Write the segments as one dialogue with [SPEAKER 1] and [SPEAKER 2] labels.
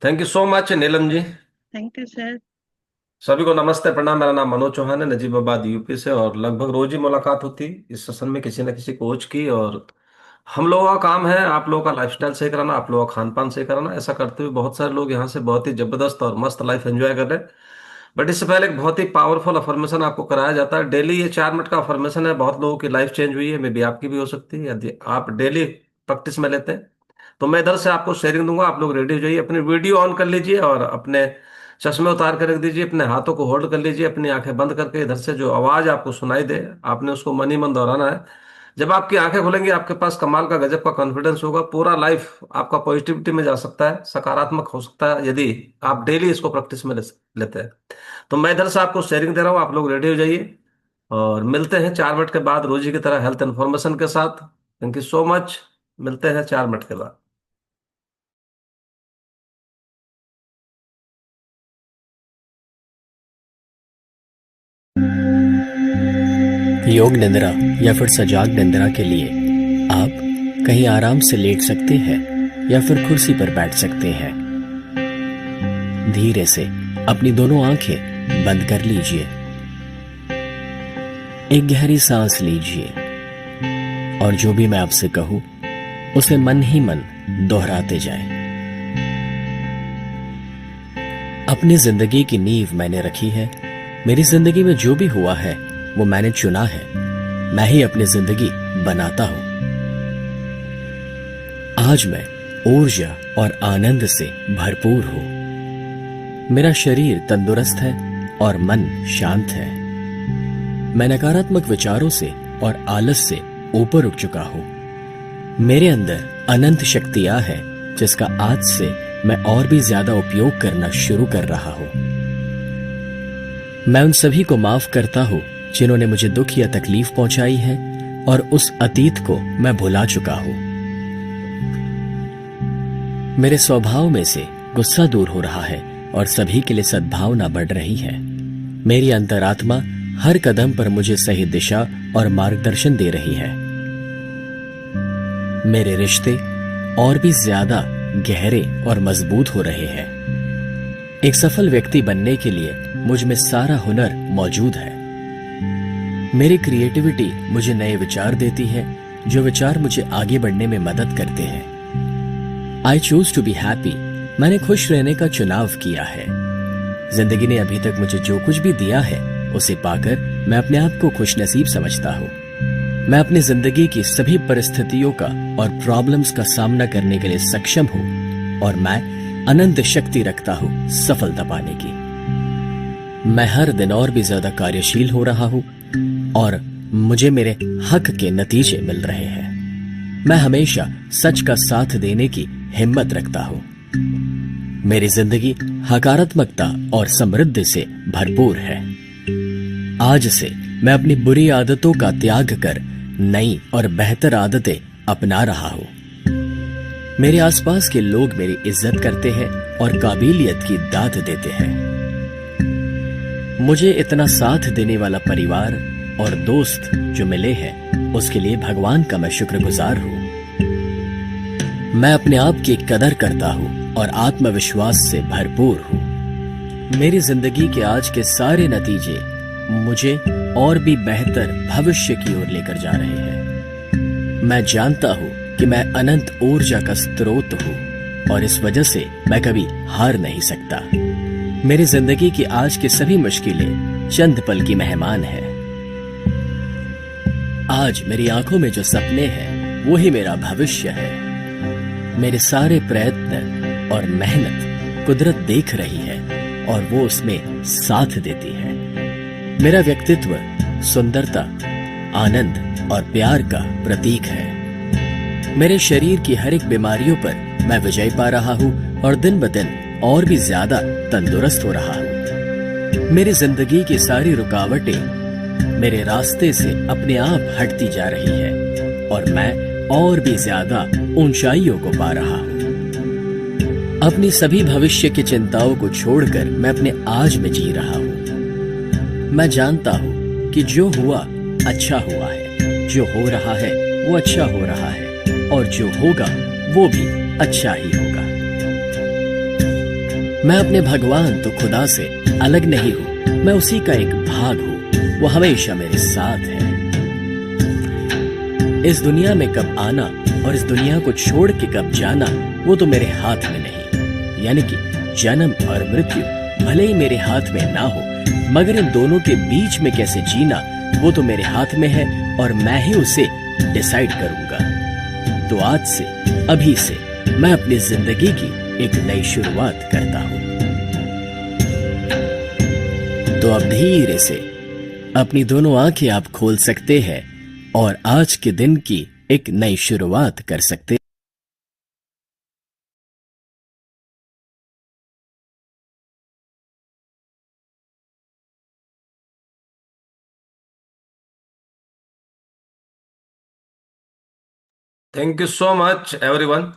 [SPEAKER 1] Thank you so much Neelam ji.
[SPEAKER 2] Thank you sir.
[SPEAKER 1] सभी को नमस्ते प्रणाम। मेरा नाम मनोज चौहान है, नजीबाबाद यूपी से, और लगभग रोज ही मुलाकात होती इस सेशन में किसी न किसी कोच की। और हम लोगों का काम है आप लोगों का लाइफस्टाइल सही कराना, आप लोगों का खान पान सही कराना। ऐसा करते हुए बहुत सारे लोग यहाँ से बहुत ही जबरदस्त और मस्त लाइफ एंजॉय कर रहे हैं। बट इससे पहले एक बहुत ही पावरफुल अफर्मेशन आपको कराया जाता है डेली। ये 4 मिनट का अफर्मेशन है। बहुत लोगों की लाइफ चेंज हुई है, मे बी आपकी भी हो सकती है यदि आप डेली प्रैक्टिस में लेते हैं। तो मैं इधर से आपको शेयरिंग दूंगा, आप लोग रेडी हो जाइए, अपनी वीडियो ऑन कर लीजिए और अपने चश्मे उतार कर रख दीजिए, अपने हाथों को होल्ड कर लीजिए, अपनी आंखें बंद करके इधर से जो आवाज आपको सुनाई दे आपने उसको मन ही मन दोहराना है। जब आपकी आंखें खुलेंगी आपके पास कमाल का गजब का कॉन्फिडेंस होगा। पूरा लाइफ आपका पॉजिटिविटी में जा सकता है, सकारात्मक हो सकता है यदि आप डेली इसको प्रैक्टिस में लेते हैं। तो मैं इधर से आपको शेयरिंग दे रहा हूँ, आप लोग रेडी हो जाइए और मिलते हैं 4 मिनट के बाद रोजी की तरह हेल्थ इन्फॉर्मेशन के साथ। Thank you so much. मिलते हैं 4 मिनट के बाद।
[SPEAKER 3] योग निद्रा या फिर सजाग निद्रा के लिए आप कहीं आराम से लेट सकते हैं या फिर कुर्सी पर बैठ सकते हैं। धीरे से अपनी दोनों आंखें बंद कर लीजिए। एक गहरी सांस लीजिए और जो भी मैं आपसे कहूं उसे मन ही मन दोहराते जाएं। अपनी जिंदगी की नींव मैंने रखी है। मेरी जिंदगी में जो भी हुआ है वो मैंने चुना है। मैं ही अपनी जिंदगी बनाता हूं। आज मैं ऊर्जा और आनंद से भरपूर हूं। मेरा शरीर तंदुरुस्त है और मन शांत है। मैं नकारात्मक विचारों से और आलस से ऊपर उठ चुका हूं। मेरे अंदर अनंत शक्तियां हैं जिसका आज से मैं और भी ज्यादा उपयोग करना शुरू कर रहा हूं। मैं उन सभी को माफ करता हूं जिन्होंने मुझे दुख या तकलीफ पहुंचाई है और उस अतीत को मैं भुला चुका हूं। मेरे स्वभाव में से गुस्सा दूर हो रहा है और सभी के लिए सद्भावना बढ़ रही है। मेरी अंतरात्मा हर कदम पर मुझे सही दिशा और मार्गदर्शन दे रही है। मेरे रिश्ते और भी ज्यादा गहरे और मजबूत हो रहे हैं। एक सफल व्यक्ति बनने के लिए मुझ में सारा हुनर मौजूद है। मेरी क्रिएटिविटी मुझे नए विचार देती है, जो विचार मुझे आगे बढ़ने में मदद करते हैं। I choose to be happy. मैंने खुश रहने का चुनाव किया है। जिंदगी ने अभी तक मुझे जो कुछ भी दिया है उसे पाकर मैं अपने आप को खुशनसीब समझता हूँ। मैं अपनी जिंदगी की सभी परिस्थितियों का और प्रॉब्लम्स का सामना करने के लिए सक्षम हूँ और मैं अनंत शक्ति रखता हूँ सफलता पाने की। मैं हर दिन और भी ज्यादा कार्यशील हो रहा हूँ और मुझे मेरे हक के नतीजे मिल रहे हैं। मैं हमेशा सच का साथ देने की हिम्मत रखता हूँ। मेरी जिंदगी सकारात्मकता और समृद्धि से भरपूर है। आज से मैं अपनी बुरी आदतों का त्याग कर नई और बेहतर आदतें अपना रहा हूं। मेरे आसपास के लोग मेरी इज्जत करते हैं और काबिलियत की दाद देते हैं। मुझे इतना साथ देने वाला परिवार और दोस्त जो मिले हैं उसके लिए भगवान का मैं शुक्रगुजार हूं। मैं अपने आप की कदर करता हूं और आत्मविश्वास से भरपूर हूं। मेरी जिंदगी के आज के सारे नतीजे मुझे और भी बेहतर भविष्य की ओर लेकर जा रहे हैं। मैं जानता हूं कि मैं अनंत ऊर्जा का स्रोत हूं और इस वजह से मैं कभी हार नहीं सकता। मेरी जिंदगी की आज की सभी मुश्किलें चंद पल की मेहमान है। आज मेरी आंखों में जो सपने हैं वो ही मेरा भविष्य है। मेरे सारे प्रयत्न और मेहनत कुदरत देख रही है और वो उसमें साथ देती है। मेरा व्यक्तित्व सुंदरता, आनंद और प्यार का प्रतीक है। मेरे शरीर की हर एक बीमारियों पर मैं विजय पा रहा हूँ और दिन ब दिन और भी ज्यादा तंदुरुस्त हो रहा हूँ। मेरी जिंदगी की सारी रुकावटें मेरे रास्ते से अपने आप हटती जा रही है और मैं और भी ज्यादा ऊंचाइयों को पा रहा हूँ। अपनी सभी भविष्य की चिंताओं को छोड़कर मैं अपने आज में जी रहा हूँ। मैं जानता हूँ कि जो हुआ अच्छा हुआ है, जो हो रहा है वो अच्छा हो रहा है और जो होगा वो भी अच्छा ही होगा। मैं अपने भगवान तो खुदा से अलग नहीं हूं, मैं उसी का एक भाग हूं। वो हमेशा मेरे साथ है। इस दुनिया में कब आना और इस दुनिया को छोड़ के कब जाना, वो तो मेरे हाथ में नहीं। यानी कि जन्म और मृत्यु भले ही मेरे हाथ में ना हो, मगर इन दोनों के बीच में कैसे जीना, वो तो मेरे हाथ में है और मैं ही उसे डिसाइड करूंगा। तो आज से, अभी से, मैं अपनी जिंदगी की एक नई शुरुआत करता हूं। तो अब धीरे से अपनी दोनों आंखें आप खोल सकते हैं और आज के दिन की एक नई शुरुआत कर सकते।
[SPEAKER 1] Thank you so much everyone.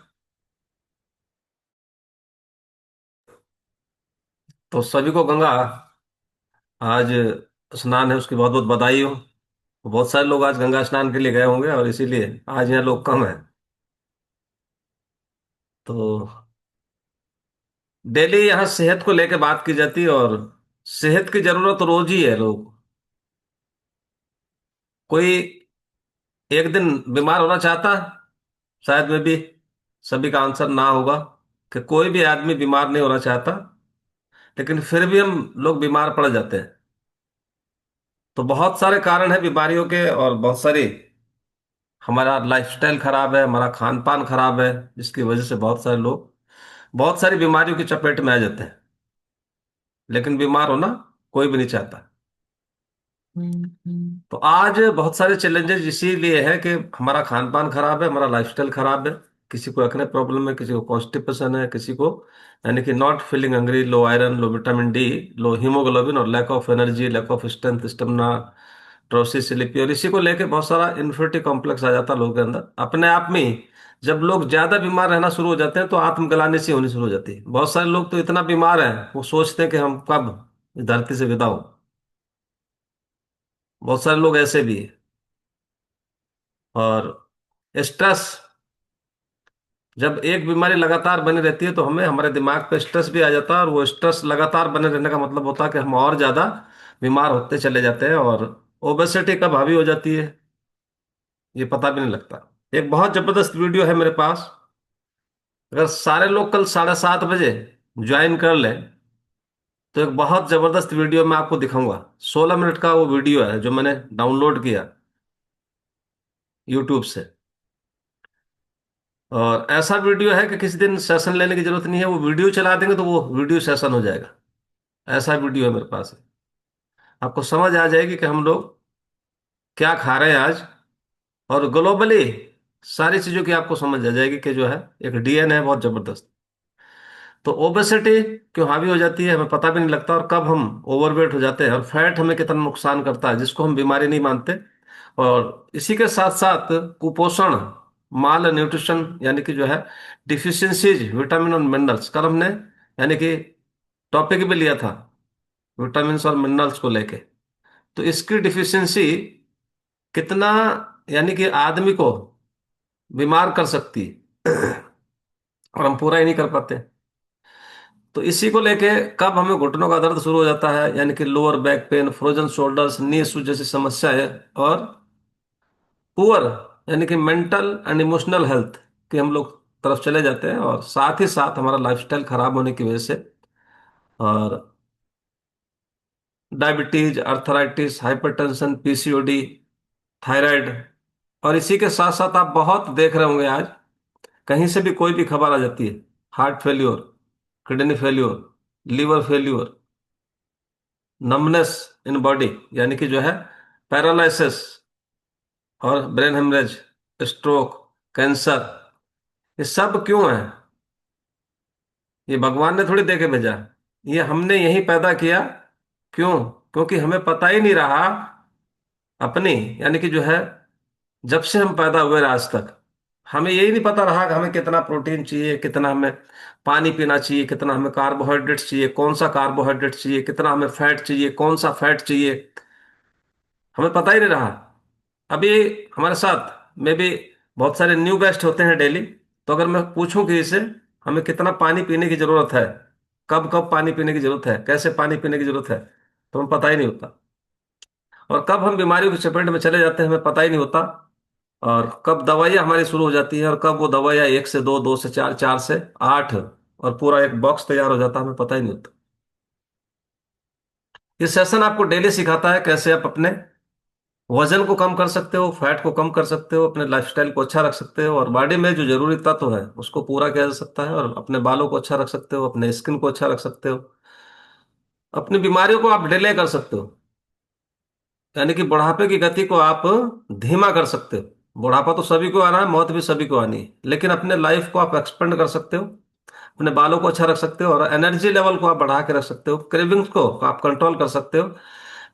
[SPEAKER 1] तो सभी को गंगा आज स्नान है उसकी बहुत बहुत बधाई हो। बहुत सारे लोग आज गंगा स्नान के लिए गए होंगे और इसीलिए आज यहाँ लोग कम हैं। तो डेली यहाँ सेहत को लेकर बात की जाती है और सेहत की जरूरत तो रोज ही है। लोग कोई एक दिन बीमार होना चाहता, शायद में भी सभी का आंसर ना होगा कि कोई भी आदमी बीमार नहीं होना चाहता, लेकिन फिर भी हम लोग बीमार पड़ जाते हैं। तो बहुत सारे कारण हैं बीमारियों के और बहुत सारी हमारा लाइफस्टाइल खराब है, हमारा खान पान खराब है, जिसकी वजह से बहुत सारे लोग बहुत सारी बीमारियों की चपेट में आ जाते हैं। लेकिन बीमार होना कोई भी नहीं चाहता। तो आज बहुत सारे चैलेंजेस इसीलिए है कि हमारा खान पान खराब है, हमारा लाइफस्टाइल खराब है। किसी को एक्ने प्रॉब्लम है, किसी को कॉन्स्टिपेशन है, किसी को यानी कि not feeling hungry, low iron, low vitamin D, low haemoglobin और lack of energy, lack of strength, stamina, ट्रोसिस स्लीपी, और इसी को लेके बहुत सारा इन्फिनिटी कॉम्प्लेक्स आ जाता है लोगों के अंदर अपने आप में ही। जब लोग ज्यादा बीमार रहना शुरू हो जाते हैं तो आत्म गलानी सी होनी शुरू हो जाती है। बहुत सारे लोग तो इतना बीमार हैं वो सोचते हैं कि हम कब इस धरती से विदा हो। बहुत सारे लोग ऐसे भी हैं। और स्ट्रेस, जब एक बीमारी लगातार बनी रहती है तो हमें हमारे दिमाग पे स्ट्रेस भी आ जाता है, और वो स्ट्रेस लगातार बने रहने का मतलब होता है कि हम और ज्यादा बीमार होते चले जाते हैं और ओबेसिटी कब हावी हो जाती है ये पता भी नहीं लगता। एक बहुत जबरदस्त वीडियो है मेरे पास। अगर सारे लोग कल 7:30 बजे ज्वाइन कर लें तो एक बहुत जबरदस्त वीडियो मैं आपको दिखाऊंगा। 16 मिनट का वो वीडियो है जो मैंने डाउनलोड किया यूट्यूब से। और ऐसा वीडियो है कि किसी दिन सेशन लेने की जरूरत नहीं है, वो वीडियो चला देंगे तो वो वीडियो सेशन हो जाएगा। ऐसा वीडियो है मेरे पास है। आपको समझ आ जाएगी कि हम लोग क्या खा रहे हैं आज, और ग्लोबली सारी चीजों की आपको समझ आ जाएगी कि जो है एक डीएनए है बहुत जबरदस्त। तो ओबेसिटी क्यों हावी हो जाती है हमें पता भी नहीं लगता, और कब हम ओवरवेट हो जाते हैं, और फैट हमें कितना नुकसान करता है जिसको हम बीमारी नहीं मानते। और इसी के साथ साथ कुपोषण, माल न्यूट्रिशन, यानी कि जो है डिफिशियंसीज विटामिन और मिनरल्स, कल हमने यानी कि टॉपिक भी लिया था विटामिन और मिनरल्स को लेके। तो इसकी डिफिशियंसी कितना यानी कि आदमी को बीमार कर सकती है और हम पूरा ही नहीं कर पाते। तो इसी को लेके कब हमें घुटनों का दर्द शुरू हो जाता है, यानी कि lower back pain, frozen shoulders, knee issue जैसी समस्या है, और पुअर यानी कि मेंटल एंड इमोशनल हेल्थ के हम लोग तरफ चले जाते हैं, और साथ ही साथ हमारा लाइफस्टाइल खराब होने की वजह से और diabetes, arthritis, hypertension, PCOD, thyroid. और इसी के साथ साथ आप बहुत देख रहे होंगे आज कहीं से भी कोई भी खबर आ जाती है, heart failure, kidney failure, liver failure, numbness in body, यानी कि जो है पैरालिसिस, और ब्रेन हेमरेज, स्ट्रोक, कैंसर। ये सब क्यों है? ये भगवान ने थोड़ी दे के भेजा, ये हमने यही पैदा किया। क्यों? क्योंकि हमें पता ही नहीं रहा अपनी, यानी कि जो है जब से हम पैदा हुए आज तक हमें यही नहीं पता रहा कि हमें कितना प्रोटीन चाहिए, कितना हमें पानी पीना चाहिए, कितना हमें कार्बोहाइड्रेट्स चाहिए, कौन सा कार्बोहाइड्रेट चाहिए, कितना हमें फैट चाहिए, कौन सा फैट चाहिए, हमें पता ही नहीं रहा। अभी हमारे साथ में भी बहुत सारे न्यू गेस्ट होते हैं डेली। तो अगर मैं पूछूं कि इसे हमें कितना पानी पीने की जरूरत है, कब कब पानी पीने की जरूरत है, कैसे पानी पीने की जरूरत है, तो हमें पता ही नहीं होता। और कब हम बीमारियों की चपेट में चले जाते हैं हमें पता ही नहीं होता। और कब दवाइयाँ हमारी शुरू हो जाती है, और कब वो दवाइयाँ एक से दो, दो से चार, चार से आठ, और पूरा एक बॉक्स तैयार हो जाता है, हमें पता ही नहीं होता। ये सेशन आपको डेली सिखाता है कैसे आप अपने वजन को कम कर सकते हो, फैट को कम कर सकते हो, अपने लाइफस्टाइल को अच्छा रख सकते हो, और बॉडी में जो जरूरी तत्व है उसको पूरा किया जा सकता है, और अपने बालों को अच्छा रख सकते हो, अपने स्किन को अच्छा रख सकते हो, अपनी बीमारियों को आप डिले कर सकते हो। यानी कि बुढ़ापे की गति को आप धीमा कर सकते हो। बुढ़ापा तो सभी को आना है, मौत भी सभी को आनी है, लेकिन अपने लाइफ को आप एक्सपेंड कर सकते हो, अपने बालों को अच्छा रख सकते हो, और एनर्जी लेवल को आप बढ़ा के रख सकते हो, क्रेविंग्स को आप कंट्रोल कर सकते हो।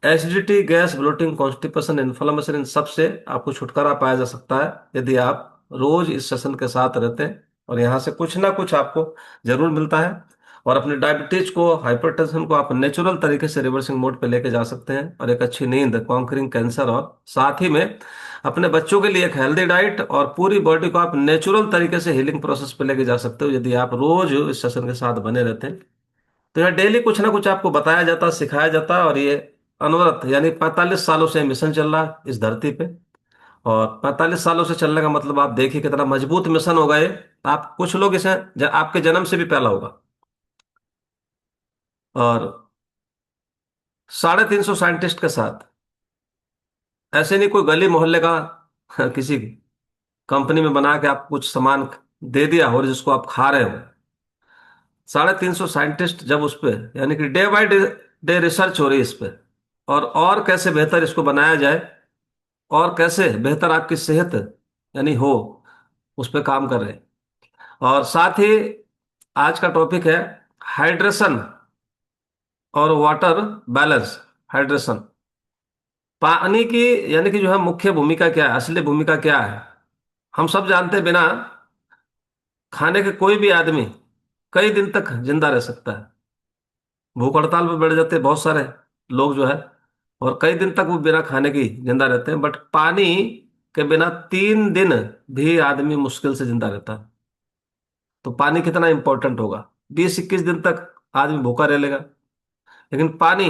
[SPEAKER 1] Acidity, gas, bloating, constipation, inflammation, इन सब से आपको छुटकारा पाया जा सकता है यदि आप रोज इस सेशन के साथ रहते हैं, और यहाँ से कुछ ना कुछ आपको जरूर मिलता है। और अपने डायबिटीज को, हाइपरटेंशन को आप नेचुरल तरीके से रिवर्सिंग मोड पे लेके जा सकते हैं, और एक अच्छी नींद, कॉन्करिंग कैंसर, और साथ ही में अपने बच्चों के लिए एक हेल्दी डाइट, और पूरी बॉडी को आप नेचुरल तरीके से हीलिंग प्रोसेस पे लेके जा सकते हो यदि आप रोज इस सेशन के साथ बने रहते हैं। तो यहाँ डेली कुछ ना कुछ आपको बताया जाता, सिखाया जाता, और ये अनवरत यानी 45 सालों से मिशन चल रहा है इस धरती पे। और 45 सालों से चलने का मतलब आप देखिए कितना मजबूत मिशन होगा ये। आप कुछ लोग इसे आपके जन्म से भी पहला होगा। और 350 साइंटिस्ट के साथ, ऐसे नहीं कोई गली मोहल्ले का किसी कंपनी में बना के आप कुछ सामान दे दिया और जिसको आप खा रहे हो। 350 साइंटिस्ट जब उस पे, यानी कि day by day day research हो रही है इस पे, और कैसे बेहतर इसको बनाया जाए, और कैसे बेहतर आपकी सेहत यानी हो, उस पे काम कर रहे हैं। और साथ ही आज का टॉपिक है हाइड्रेशन और वाटर बैलेंस। हाइड्रेशन, पानी की यानी कि जो है मुख्य भूमिका क्या है, असली भूमिका क्या है, हम सब जानते हैं। बिना खाने के कोई भी आदमी कई दिन तक जिंदा रह सकता है। भूख हड़ताल पे बैठ जाते हैं बहुत सारे लोग जो है, और कई दिन तक वो बिना खाने की जिंदा रहते हैं, बट पानी के बिना 3 दिन भी आदमी मुश्किल से जिंदा रहता है। तो पानी कितना इंपॉर्टेंट होगा, 20-21 दिन तक आदमी भूखा रह लेगा, लेकिन पानी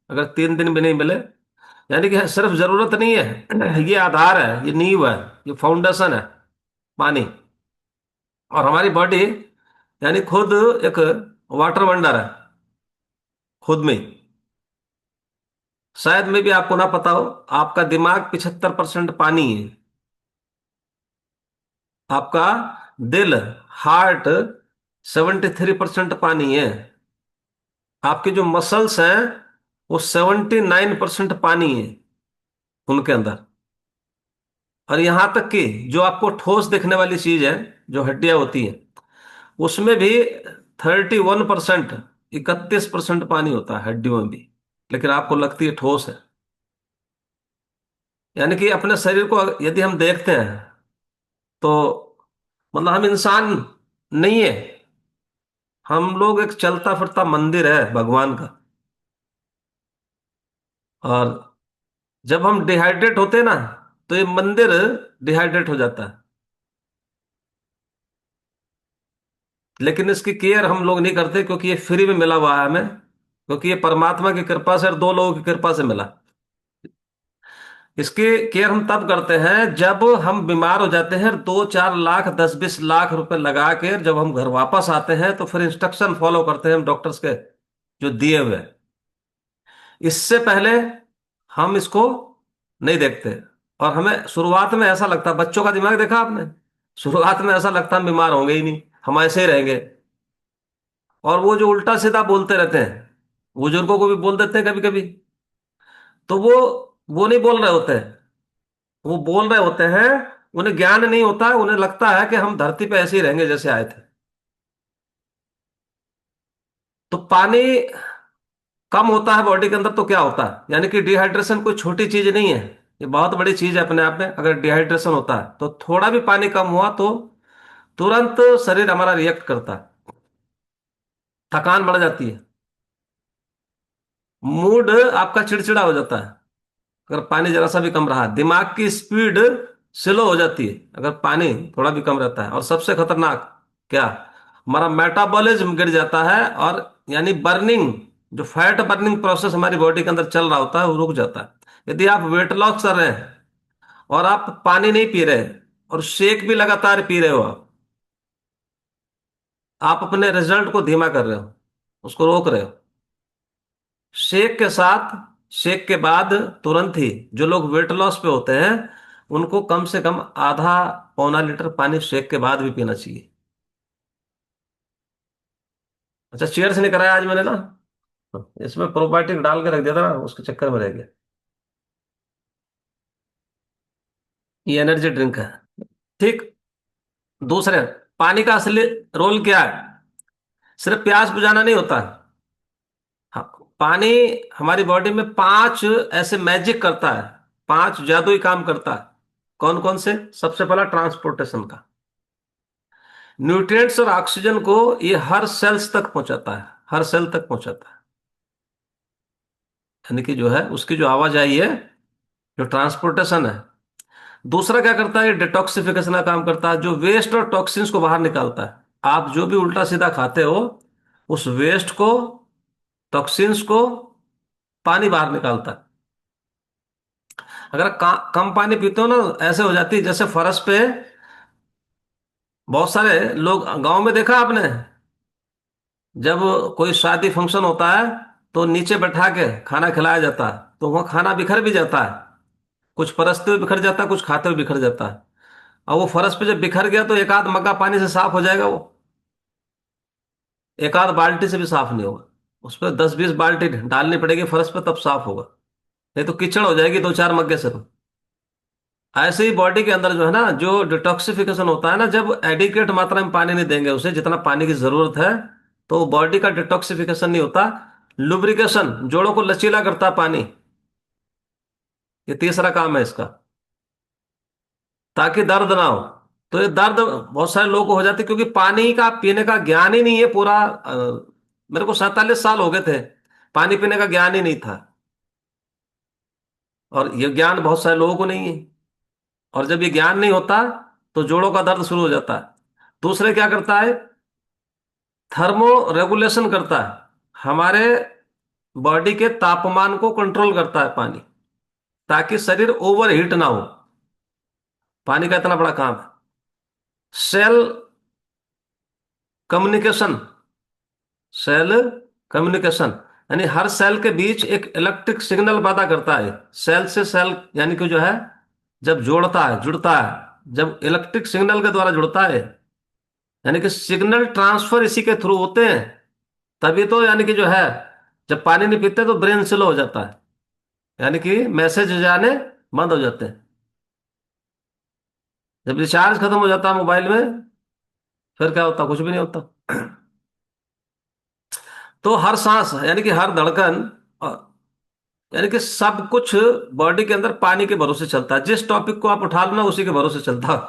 [SPEAKER 1] अगर 3 दिन भी नहीं मिले, यानी कि सिर्फ जरूरत नहीं है, ये आधार है, ये नींव है, ये फाउंडेशन है पानी। और हमारी बॉडी यानी खुद एक वाटर वंडर है, खुद में। शायद में भी आपको ना पता हो, आपका दिमाग 75% पानी है, आपका दिल, हार्ट 73% पानी है, आपके जो मसल्स हैं वो 79% पानी है उनके अंदर। और यहां तक कि जो आपको ठोस दिखने वाली चीज है, जो हड्डियां होती हैं, उसमें भी 31%, 31% पानी होता है हड्डियों में भी, लेकिन आपको लगती है ठोस है। यानी कि अपने शरीर को यदि हम देखते हैं तो मतलब हम इंसान नहीं है, हम लोग एक चलता फिरता मंदिर है भगवान का। और जब हम डिहाइड्रेट होते हैं ना, तो ये मंदिर डिहाइड्रेट हो जाता है। लेकिन इसकी केयर हम लोग नहीं करते, क्योंकि ये फ्री में मिला हुआ है हमें, क्योंकि ये परमात्मा की कृपा से और दो लोगों की कृपा से मिला। इसकी केयर हम तब करते हैं जब हम बीमार हो जाते हैं, 2-4 लाख, 10-20 लाख रुपए लगा के जब हम घर वापस आते हैं, तो फिर इंस्ट्रक्शन फॉलो करते हैं हम डॉक्टर्स के जो दिए हुए हैं। इससे पहले हम इसको नहीं देखते। और हमें शुरुआत में ऐसा लगता, बच्चों का दिमाग देखा आपने, शुरुआत में ऐसा लगता हम बीमार होंगे ही नहीं, हम ऐसे ही रहेंगे। और वो जो उल्टा सीधा बोलते रहते हैं, बुजुर्गों को भी बोल देते हैं कभी कभी, तो वो नहीं बोल रहे होते हैं, वो बोल रहे होते हैं, उन्हें ज्ञान नहीं होता है, उन्हें लगता है कि हम धरती पे ऐसे ही रहेंगे जैसे आए थे। तो पानी कम होता है बॉडी के अंदर तो क्या होता है, यानी कि डिहाइड्रेशन कोई छोटी चीज नहीं है, ये बहुत बड़ी चीज है अपने आप में। अगर डिहाइड्रेशन होता है तो थोड़ा भी पानी कम हुआ तो तुरंत शरीर हमारा रिएक्ट करता है, थकान बढ़ जाती है, मूड आपका चिड़चिड़ा हो जाता है अगर पानी जरा सा भी कम रहा, दिमाग की स्पीड स्लो हो जाती है अगर पानी थोड़ा भी कम रहता है। और सबसे खतरनाक क्या, हमारा मेटाबॉलिज्म गिर जाता है, और यानी बर्निंग, जो फैट बर्निंग प्रोसेस हमारी बॉडी के अंदर चल रहा होता है वो रुक जाता है। यदि आप वेट लॉस कर रहे हैं और आप पानी नहीं पी रहे और शेक भी लगातार पी रहे हो, आप अपने रिजल्ट को धीमा कर रहे हो, उसको रोक रहे हो। शेक के साथ, शेक के बाद तुरंत ही जो लोग वेट लॉस पे होते हैं उनको कम से कम आधा पौना लीटर पानी शेक के बाद भी पीना चाहिए। अच्छा, चेयर्स नहीं कराया आज मैंने ना, इसमें प्रोबायोटिक डाल के रख दिया था ना, उसके चक्कर में रह गया। ये एनर्जी ड्रिंक है। ठीक। दूसरे, पानी का असली रोल क्या है? सिर्फ प्यास बुझाना नहीं होता। हाँ, पानी हमारी बॉडी में पांच ऐसे मैजिक करता है, पांच जादुई काम करता है। कौन कौन से? सबसे पहला, ट्रांसपोर्टेशन का। न्यूट्रिएंट्स और ऑक्सीजन को ये हर सेल्स तक पहुंचाता है, हर सेल तक पहुंचाता है। यानी कि जो है उसकी जो आवाजाही है, जो ट्रांसपोर्टेशन है। दूसरा क्या करता है? डिटॉक्सिफिकेशन का काम करता है, जो वेस्ट और टॉक्सिन्स को बाहर निकालता है। आप जो भी उल्टा सीधा खाते हो, उस वेस्ट को, टॉक्सिन्स को पानी बाहर निकालता है। अगर कम पानी पीते हो ना, ऐसे हो जाती है जैसे फर्श पे बहुत सारे लोग, गांव में देखा आपने, जब कोई शादी फंक्शन होता है तो नीचे बैठा के खाना खिलाया जाता है, तो वहाँ खाना बिखर भी जाता है। कुछ परसते हुए बिखर जाता है, कुछ खाते हुए बिखर जाता है। और वो फर्श पे जब बिखर गया तो एक आध मग्गा पानी से साफ हो जाएगा वो, एक आध बाल्टी से भी साफ नहीं होगा। उस पर 10-20 बाल्टी डालनी पड़ेगी फर्श पे, तब साफ होगा। नहीं तो कीचड़ हो जाएगी 2-4 मग्गे से तो। ऐसे ही बॉडी के अंदर जो है ना, जो डिटॉक्सिफिकेशन होता है ना, जब एडिक्वेट मात्रा में पानी नहीं देंगे उसे, जितना पानी की जरूरत है, तो बॉडी का डिटॉक्सिफिकेशन नहीं होता। लुब्रिकेशन, जोड़ों को लचीला करता है पानी, ये तीसरा काम है इसका, ताकि दर्द ना हो। तो ये दर्द बहुत सारे लोगों को हो जाती है क्योंकि पानी का पीने का ज्ञान ही नहीं है पूरा। मेरे को 47 साल हो गए थे, पानी पीने का ज्ञान ही नहीं था, और ये ज्ञान बहुत सारे लोगों को नहीं है। और जब ये ज्ञान नहीं होता तो जोड़ों का दर्द शुरू हो जाता है। दूसरे क्या करता है? थर्मो रेगुलेशन करता है, हमारे बॉडी के तापमान को कंट्रोल करता है पानी, ताकि शरीर ओवर हीट ना हो। पानी का इतना बड़ा काम है। सेल कम्युनिकेशन, सेल कम्युनिकेशन, यानी हर सेल के बीच एक इलेक्ट्रिक सिग्नल पैदा करता है। सेल से सेल, यानी कि जो है, जब जोड़ता है, जुड़ता है, जब इलेक्ट्रिक सिग्नल के द्वारा जुड़ता है, यानी कि सिग्नल ट्रांसफर इसी के थ्रू होते हैं। तभी तो, यानी कि जो है, जब पानी नहीं पीते तो ब्रेन स्लो हो जाता है, यानी कि मैसेज जाने बंद हो जाते हैं। जब रिचार्ज खत्म हो जाता है मोबाइल में, फिर क्या होता? कुछ भी नहीं होता। तो हर सांस, यानी कि हर धड़कन, यानी कि सब कुछ बॉडी के अंदर पानी के भरोसे चलता है। जिस टॉपिक को आप उठा लो ना, उसी के भरोसे चलता है।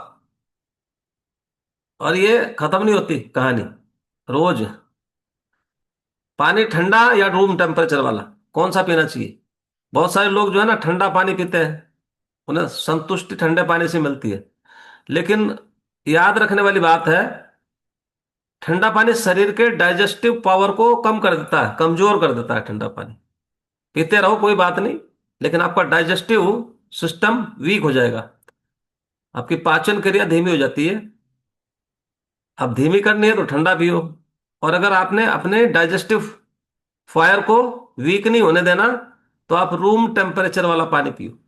[SPEAKER 1] और ये खत्म नहीं होती कहानी। रोज पानी ठंडा या रूम टेम्परेचर वाला, कौन सा पीना चाहिए? बहुत सारे लोग जो है ना ठंडा पानी पीते हैं, उन्हें संतुष्टि ठंडे पानी से मिलती है। लेकिन याद रखने वाली बात है, ठंडा पानी शरीर के डाइजेस्टिव पावर को कम कर देता है, कमजोर कर देता है ठंडा पानी। पीते रहो कोई बात नहीं, लेकिन आपका डाइजेस्टिव सिस्टम वीक हो जाएगा, आपकी पाचन क्रिया धीमी हो जाती है। अब धीमी करनी है तो ठंडा पियो। और अगर आपने अपने डाइजेस्टिव फायर को वीक नहीं होने देना, तो आप रूम टेम्परेचर वाला पानी पियो।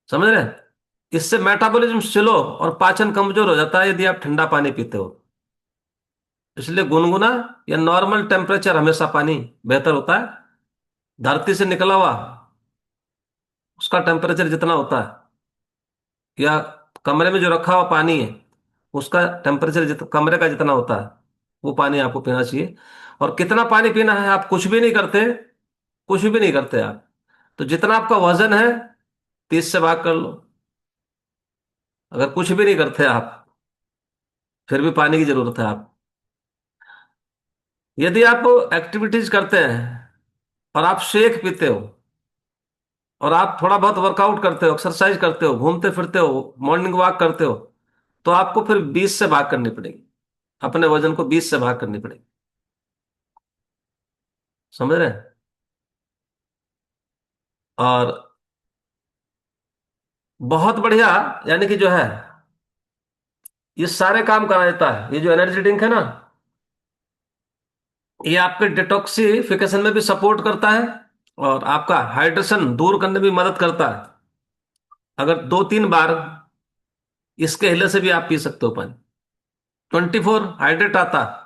[SPEAKER 1] समझ रहे हैं? इससे मेटाबॉलिज्म स्लो और पाचन कमजोर हो जाता है यदि आप ठंडा पानी पीते हो। इसलिए गुनगुना या नॉर्मल टेम्परेचर हमेशा पानी बेहतर होता है। धरती से निकला हुआ उसका टेम्परेचर जितना होता है, या कमरे में जो रखा हुआ पानी है उसका टेम्परेचर कमरे का जितना होता है, वो पानी आपको पीना चाहिए। और कितना पानी पीना है? आप कुछ भी नहीं करते, कुछ भी नहीं करते आप, तो जितना आपका वजन है 30 से भाग कर लो। अगर कुछ भी नहीं करते आप, फिर भी पानी की जरूरत है आप। यदि आप एक्टिविटीज करते हैं और आप शेक पीते हो, और आप थोड़ा बहुत वर्कआउट करते हो, एक्सरसाइज करते हो, घूमते फिरते हो, मॉर्निंग वॉक करते हो, तो आपको फिर 20 से भाग करनी पड़ेगी, अपने वजन को 20 से भाग करनी पड़ेगी। समझ रहे हैं? और बहुत बढ़िया, यानी कि जो है ये सारे काम करा देता है। ये जो एनर्जी ड्रिंक है ना, ये आपके डिटॉक्सिफिकेशन में भी सपोर्ट करता है, और आपका हाइड्रेशन दूर करने में भी मदद करता है। अगर 2-3 बार इसके हिले से भी आप पी सकते हो पानी, 24 हाइड्रेट आता है।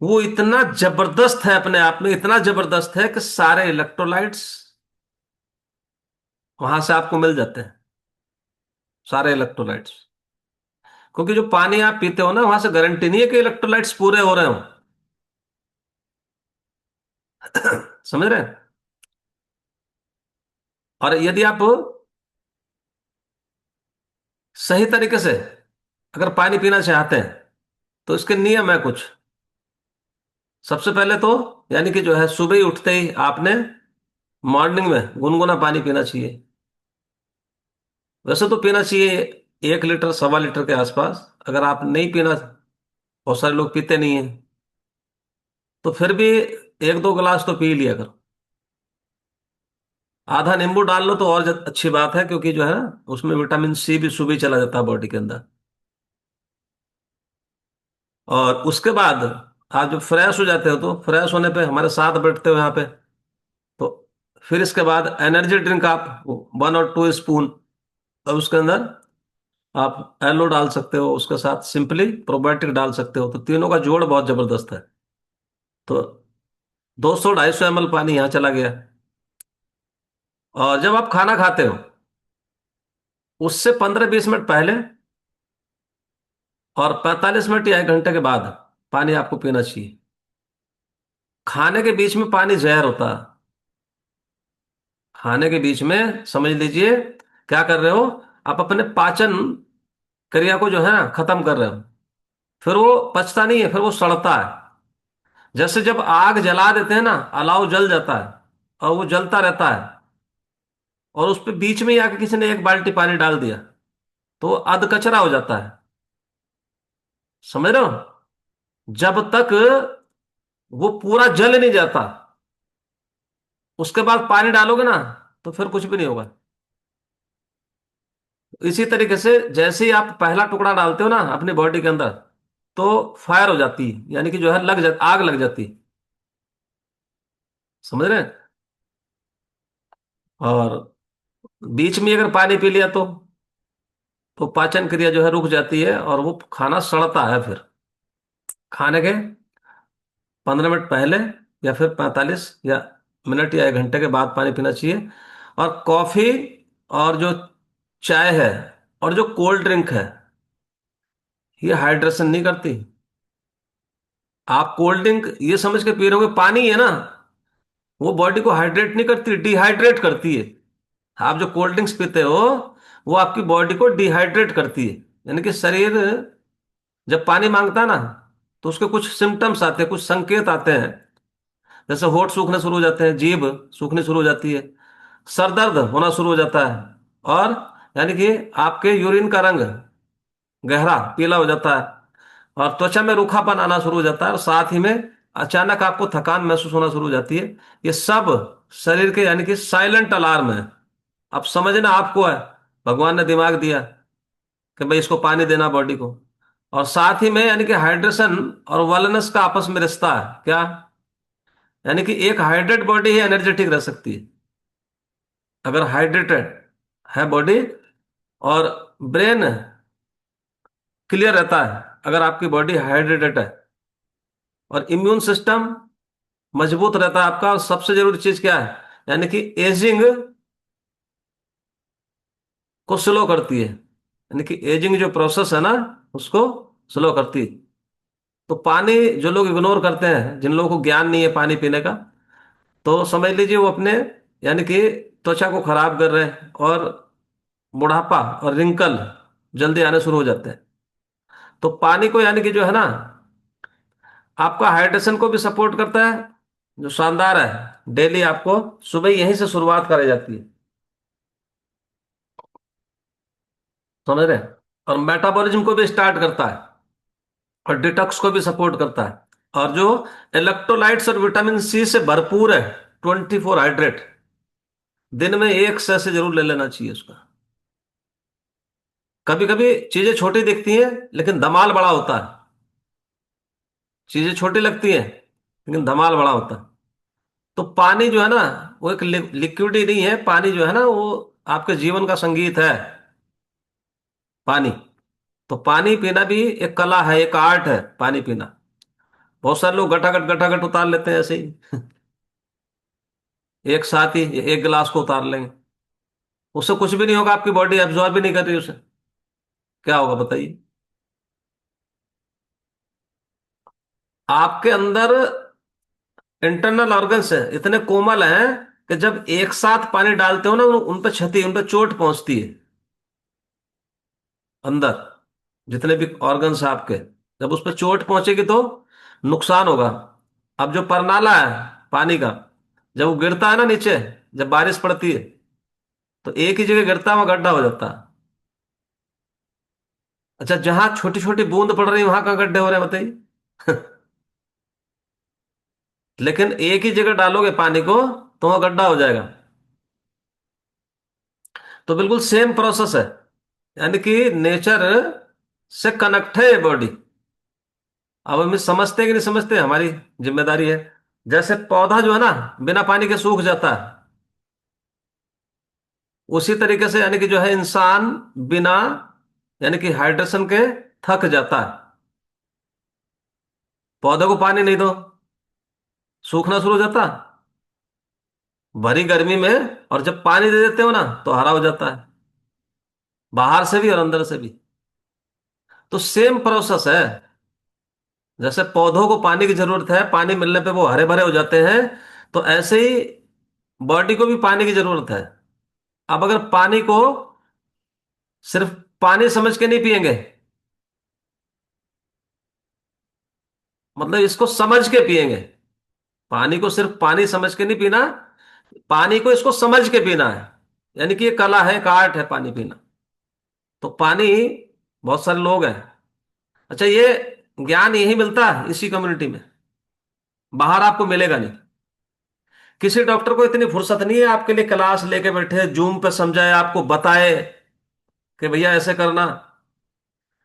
[SPEAKER 1] वो इतना जबरदस्त है, अपने आप में इतना जबरदस्त है कि सारे इलेक्ट्रोलाइट्स वहां से आपको मिल जाते हैं, सारे इलेक्ट्रोलाइट्स। क्योंकि जो पानी आप पीते हो ना, वहां से गारंटी नहीं है कि इलेक्ट्रोलाइट्स पूरे हो रहे हो। समझ रहे हैं? और यदि आप सही तरीके से अगर पानी पीना चाहते हैं, तो इसके नियम है कुछ। सबसे पहले तो यानी कि जो है सुबह ही उठते ही आपने मॉर्निंग में गुनगुना पानी पीना चाहिए। वैसे तो पीना चाहिए 1 लीटर 1.25 लीटर के आसपास। अगर आप नहीं पीना, बहुत सारे लोग पीते नहीं है, तो फिर भी 1-2 गिलास तो पी लिया करो। आधा नींबू डाल लो तो और अच्छी बात है, क्योंकि जो है ना उसमें विटामिन सी भी सुबह ही चला जाता है बॉडी के अंदर। और उसके बाद आप जब फ्रेश हो जाते हो, तो फ्रेश होने पे हमारे साथ बैठते हो यहाँ पे, तो फिर इसके बाद एनर्जी ड्रिंक आप 1 और 2 स्पून, और उसके अंदर आप एलो डाल सकते हो, उसके साथ सिंपली प्रोबायोटिक डाल सकते हो, तो तीनों का जोड़ बहुत जबरदस्त है। तो 200-250 ml पानी यहाँ चला गया। और जब आप खाना खाते हो, उससे 15-20 मिनट पहले और 45 मिनट या 1 घंटे के बाद पानी आपको पीना चाहिए। खाने के बीच में पानी जहर होता है। खाने के बीच में समझ लीजिए क्या कर रहे हो, आप अपने पाचन क्रिया को जो है ना खत्म कर रहे हो। फिर वो पचता नहीं है, फिर वो सड़ता है। जैसे जब आग जला देते हैं ना, अलाव जल जाता है और वो जलता रहता है, और उस पे बीच में ही आके किसी ने 1 बाल्टी पानी डाल दिया, तो वो अधकचरा हो जाता है। समझ रहे हो? जब तक वो पूरा जल नहीं जाता, उसके बाद पानी डालोगे ना, तो फिर कुछ भी नहीं होगा। इसी तरीके से जैसे ही आप पहला टुकड़ा डालते हो ना अपनी बॉडी के अंदर, तो फायर हो जाती है, यानी कि जो है आग लग जाती है। समझ रहे हैं? और बीच में अगर पानी पी लिया, तो पाचन क्रिया जो है रुक जाती है, और वो खाना सड़ता है। फिर खाने के 15 मिनट पहले, या फिर 45 मिनट या 1 घंटे के बाद पानी पीना चाहिए। और कॉफी और जो चाय है और जो कोल्ड ड्रिंक है, ये हाइड्रेशन नहीं करती। आप कोल्ड ड्रिंक ये समझ के पी रहे हो पानी है ना, वो बॉडी को हाइड्रेट नहीं करती, डिहाइड्रेट करती है। आप जो कोल्ड ड्रिंक्स पीते हो, वो आपकी बॉडी को डिहाइड्रेट करती है। यानी कि शरीर जब पानी मांगता है ना, तो उसके कुछ सिम्टम्स आते हैं, कुछ संकेत आते हैं। जैसे होठ सूखने शुरू हो जाते हैं, जीभ सूखनी शुरू हो जाती है, सर दर्द होना शुरू हो जाता है, और यानी कि आपके यूरिन का रंग गहरा पीला हो जाता है, और त्वचा में रूखापन आना शुरू हो जाता है, और साथ ही में अचानक आपको थकान महसूस होना शुरू हो जाती है। ये सब शरीर के यानी कि साइलेंट अलार्म है। अब समझना आपको है, भगवान ने दिमाग दिया कि भाई इसको पानी देना बॉडी को। और साथ ही में यानी कि हाइड्रेशन और वेलनेस का आपस में रिश्ता है क्या, यानी कि एक हाइड्रेट बॉडी ही एनर्जेटिक रह सकती है। अगर हाइड्रेटेड है बॉडी, और ब्रेन क्लियर रहता है अगर आपकी बॉडी हाइड्रेटेड है, और इम्यून सिस्टम मजबूत रहता है आपका। और सबसे जरूरी चीज क्या है, यानी कि एजिंग को स्लो करती है, यानी कि एजिंग जो प्रोसेस है ना, उसको स्लो करती है। तो पानी जो लोग इग्नोर करते हैं, जिन लोगों को ज्ञान नहीं है पानी पीने का, तो समझ लीजिए वो अपने यानी कि त्वचा को खराब कर रहे हैं, और बुढ़ापा और रिंकल जल्दी आने शुरू हो जाते हैं। तो पानी को यानी कि जो है ना, आपका हाइड्रेशन को भी सपोर्ट करता है, जो शानदार है। डेली आपको सुबह यहीं से शुरुआत कराई जाती है। समझ रहे हैं? और मेटाबॉलिज्म को भी स्टार्ट करता है, और डिटॉक्स को भी सपोर्ट करता है। और जो इलेक्ट्रोलाइट्स और विटामिन सी से भरपूर है, 24 हाइड्रेट, दिन में एक से जरूर ले लेना चाहिए उसका। कभी कभी चीजें छोटी दिखती हैं लेकिन धमाल बड़ा होता है। चीजें छोटी लगती हैं लेकिन धमाल बड़ा होता है। तो पानी जो है ना, वो एक लिक्विड ही नहीं है, पानी जो है ना वो आपके जीवन का संगीत है। पानी, तो पानी पीना भी एक कला है, एक आर्ट है पानी पीना। बहुत सारे लोग गटागट गटागट उतार लेते हैं ऐसे ही, एक साथ ही एक गिलास को उतार लेंगे। उससे कुछ भी नहीं होगा, आपकी बॉडी एब्जॉर्ब भी नहीं कर रही उसे। क्या होगा बताइए। आपके अंदर इंटरनल ऑर्गन्स है, इतने कोमल हैं कि जब एक साथ पानी डालते हो ना, उन पर क्षति, उन पर चोट पहुंचती है। अंदर जितने भी ऑर्गन्स हैं आपके, जब उस पर चोट पहुंचेगी तो नुकसान होगा। अब जो परनाला है पानी का, जब वो गिरता है ना नीचे, जब बारिश पड़ती है, तो एक ही जगह गिरता है, वहां गड्ढा हो जाता है। अच्छा, जहां छोटी छोटी बूंद पड़ रही है वहां कहाँ गड्ढे हो रहे हैं बताइए। लेकिन एक ही जगह डालोगे पानी को तो वहां गड्ढा हो जाएगा। तो बिल्कुल सेम प्रोसेस है, यानी कि नेचर से कनेक्ट है बॉडी। अब हम समझते हैं कि नहीं समझते, हमारी जिम्मेदारी है। जैसे पौधा जो है ना, बिना पानी के सूख जाता है, उसी तरीके से यानी कि जो है इंसान बिना, यानी कि हाइड्रेशन के थक जाता है। पौधे को पानी नहीं दो, सूखना शुरू हो जाता है भरी गर्मी में। और जब पानी दे देते हो ना तो हरा हो जाता है, बाहर से भी और अंदर से भी। तो सेम प्रोसेस है। जैसे पौधों को पानी की जरूरत है, पानी मिलने पे वो हरे भरे हो जाते हैं, तो ऐसे ही बॉडी को भी पानी की जरूरत है। अब अगर पानी को सिर्फ पानी समझ के नहीं पिएंगे, मतलब इसको समझ के पिएंगे। पानी को सिर्फ पानी समझ के नहीं पीना, पानी को इसको समझ के पीना है। यानी कि ये कला है, एक आर्ट है पानी पीना। तो पानी, बहुत सारे लोग हैं। अच्छा, ये ज्ञान यही मिलता है इसी कम्युनिटी में, बाहर आपको मिलेगा नहीं। किसी डॉक्टर को इतनी फुर्सत नहीं है आपके लिए क्लास लेके बैठे, जूम पे समझाए, आपको बताए कि भैया ऐसे करना।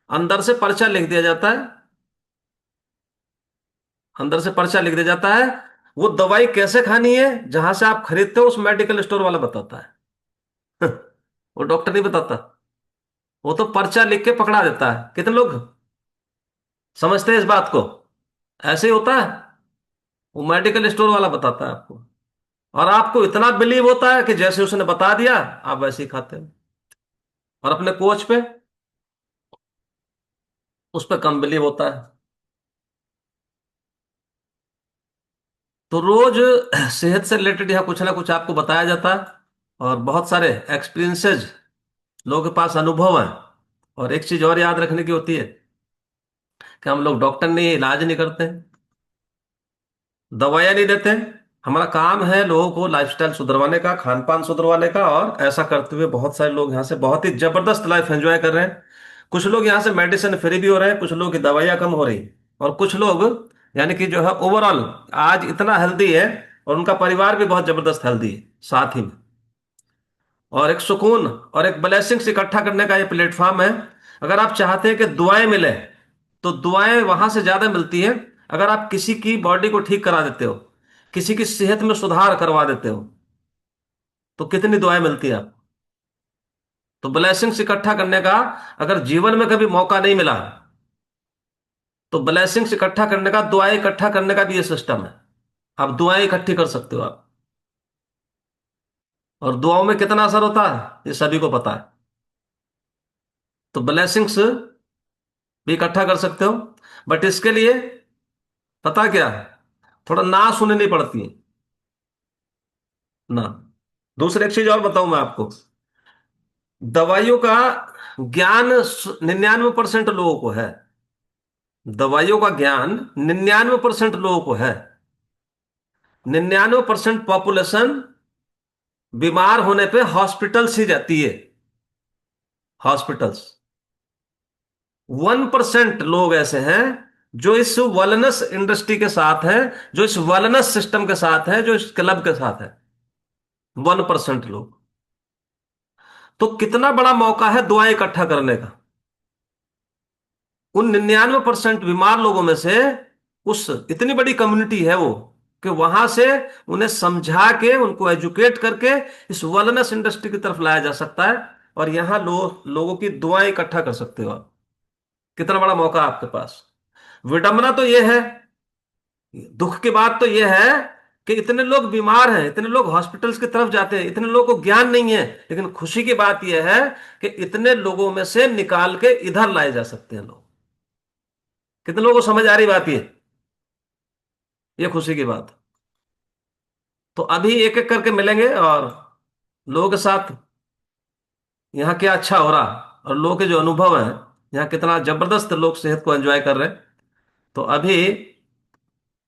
[SPEAKER 1] अंदर से पर्चा लिख दिया जाता है, अंदर से पर्चा लिख दिया जाता है। वो दवाई कैसे खानी है, जहां से आप खरीदते हो, उस मेडिकल स्टोर वाला बताता है। वो डॉक्टर नहीं बताता। वो तो पर्चा लिख के पकड़ा देता है। कितने लोग समझते हैं इस बात को? ऐसे ही होता है, वो मेडिकल स्टोर वाला बताता है आपको। और आपको इतना बिलीव होता है कि जैसे उसने बता दिया आप वैसे ही खाते हो। और अपने कोच पे, उस पर कम बिलीव होता है। तो रोज सेहत से रिलेटेड यहाँ कुछ ना कुछ आपको बताया जाता है, और बहुत सारे एक्सपीरियंसेस, लोगों के पास अनुभव है। और एक चीज और याद रखने की होती है कि हम लोग डॉक्टर नहीं, इलाज नहीं करते, दवाइयाँ नहीं देते। हमारा काम है लोगों को लाइफस्टाइल सुधरवाने का, खान पान सुधरवाने का। और ऐसा करते हुए बहुत सारे लोग यहाँ से बहुत ही जबरदस्त लाइफ एंजॉय कर रहे हैं। कुछ लोग यहाँ से मेडिसिन फ्री भी हो रहे हैं, कुछ लोग की दवाइयाँ कम हो रही हैं, और कुछ लोग यानी कि जो है ओवरऑल आज इतना हेल्दी है, और उनका परिवार भी बहुत जबरदस्त हेल्दी है साथ ही में। और एक सुकून और एक ब्लेसिंग्स इकट्ठा करने का ये प्लेटफॉर्म है। अगर आप चाहते हैं कि दुआएं मिले, तो दुआएं वहां से ज्यादा मिलती है। अगर आप किसी की बॉडी को ठीक करा देते हो, किसी की सेहत में सुधार करवा देते हो, तो कितनी दुआएं मिलती हैं आपको। तो ब्लेसिंग्स इकट्ठा करने का अगर जीवन में कभी मौका नहीं मिला, तो ब्लेसिंग्स इकट्ठा करने का, दुआएं इकट्ठा करने का भी ये सिस्टम है। आप दुआएं इकट्ठी कर सकते हो आप। और दुआओं में कितना असर होता है ये सभी को पता है। तो ब्लेसिंग्स भी इकट्ठा कर सकते हो, बट इसके लिए पता क्या है, थोड़ा ना सुननी पड़ती है ना। दूसरी एक चीज और बताऊं मैं आपको, दवाइयों का ज्ञान 99% लोगों को है। दवाइयों का ज्ञान 99% लोगों को है। 99% पॉपुलेशन बीमार होने पे हॉस्पिटल्स ही जाती है, हॉस्पिटल्स। 1% लोग ऐसे हैं जो इस वेलनेस इंडस्ट्री के साथ हैं, जो इस वेलनेस सिस्टम के साथ हैं, जो इस क्लब के साथ है। 1% लोग। तो कितना बड़ा मौका है दुआएं इकट्ठा करने का। उन 99% बीमार लोगों में से उस इतनी बड़ी कम्युनिटी है वो, कि वहां से उन्हें समझा के उनको एजुकेट करके इस वेलनेस इंडस्ट्री की तरफ लाया जा सकता है। और यहां लोगों की दुआएं इकट्ठा कर सकते हो आप। कितना बड़ा मौका है आपके पास। विडंबना तो यह है, दुख की बात तो यह है कि इतने लोग बीमार हैं, इतने लोग हॉस्पिटल्स की तरफ जाते हैं, इतने लोगों को ज्ञान नहीं है। लेकिन खुशी की बात यह है कि इतने लोगों में से निकाल के इधर लाए जा सकते हैं लोग। कितने लोगों को समझ आ रही बात ये खुशी की बात। तो अभी एक एक करके मिलेंगे और लोगों के साथ यहाँ क्या अच्छा हो रहा, और लोगों के जो अनुभव हैं, यहाँ कितना जबरदस्त लोग सेहत को एंजॉय कर रहे हैं। तो अभी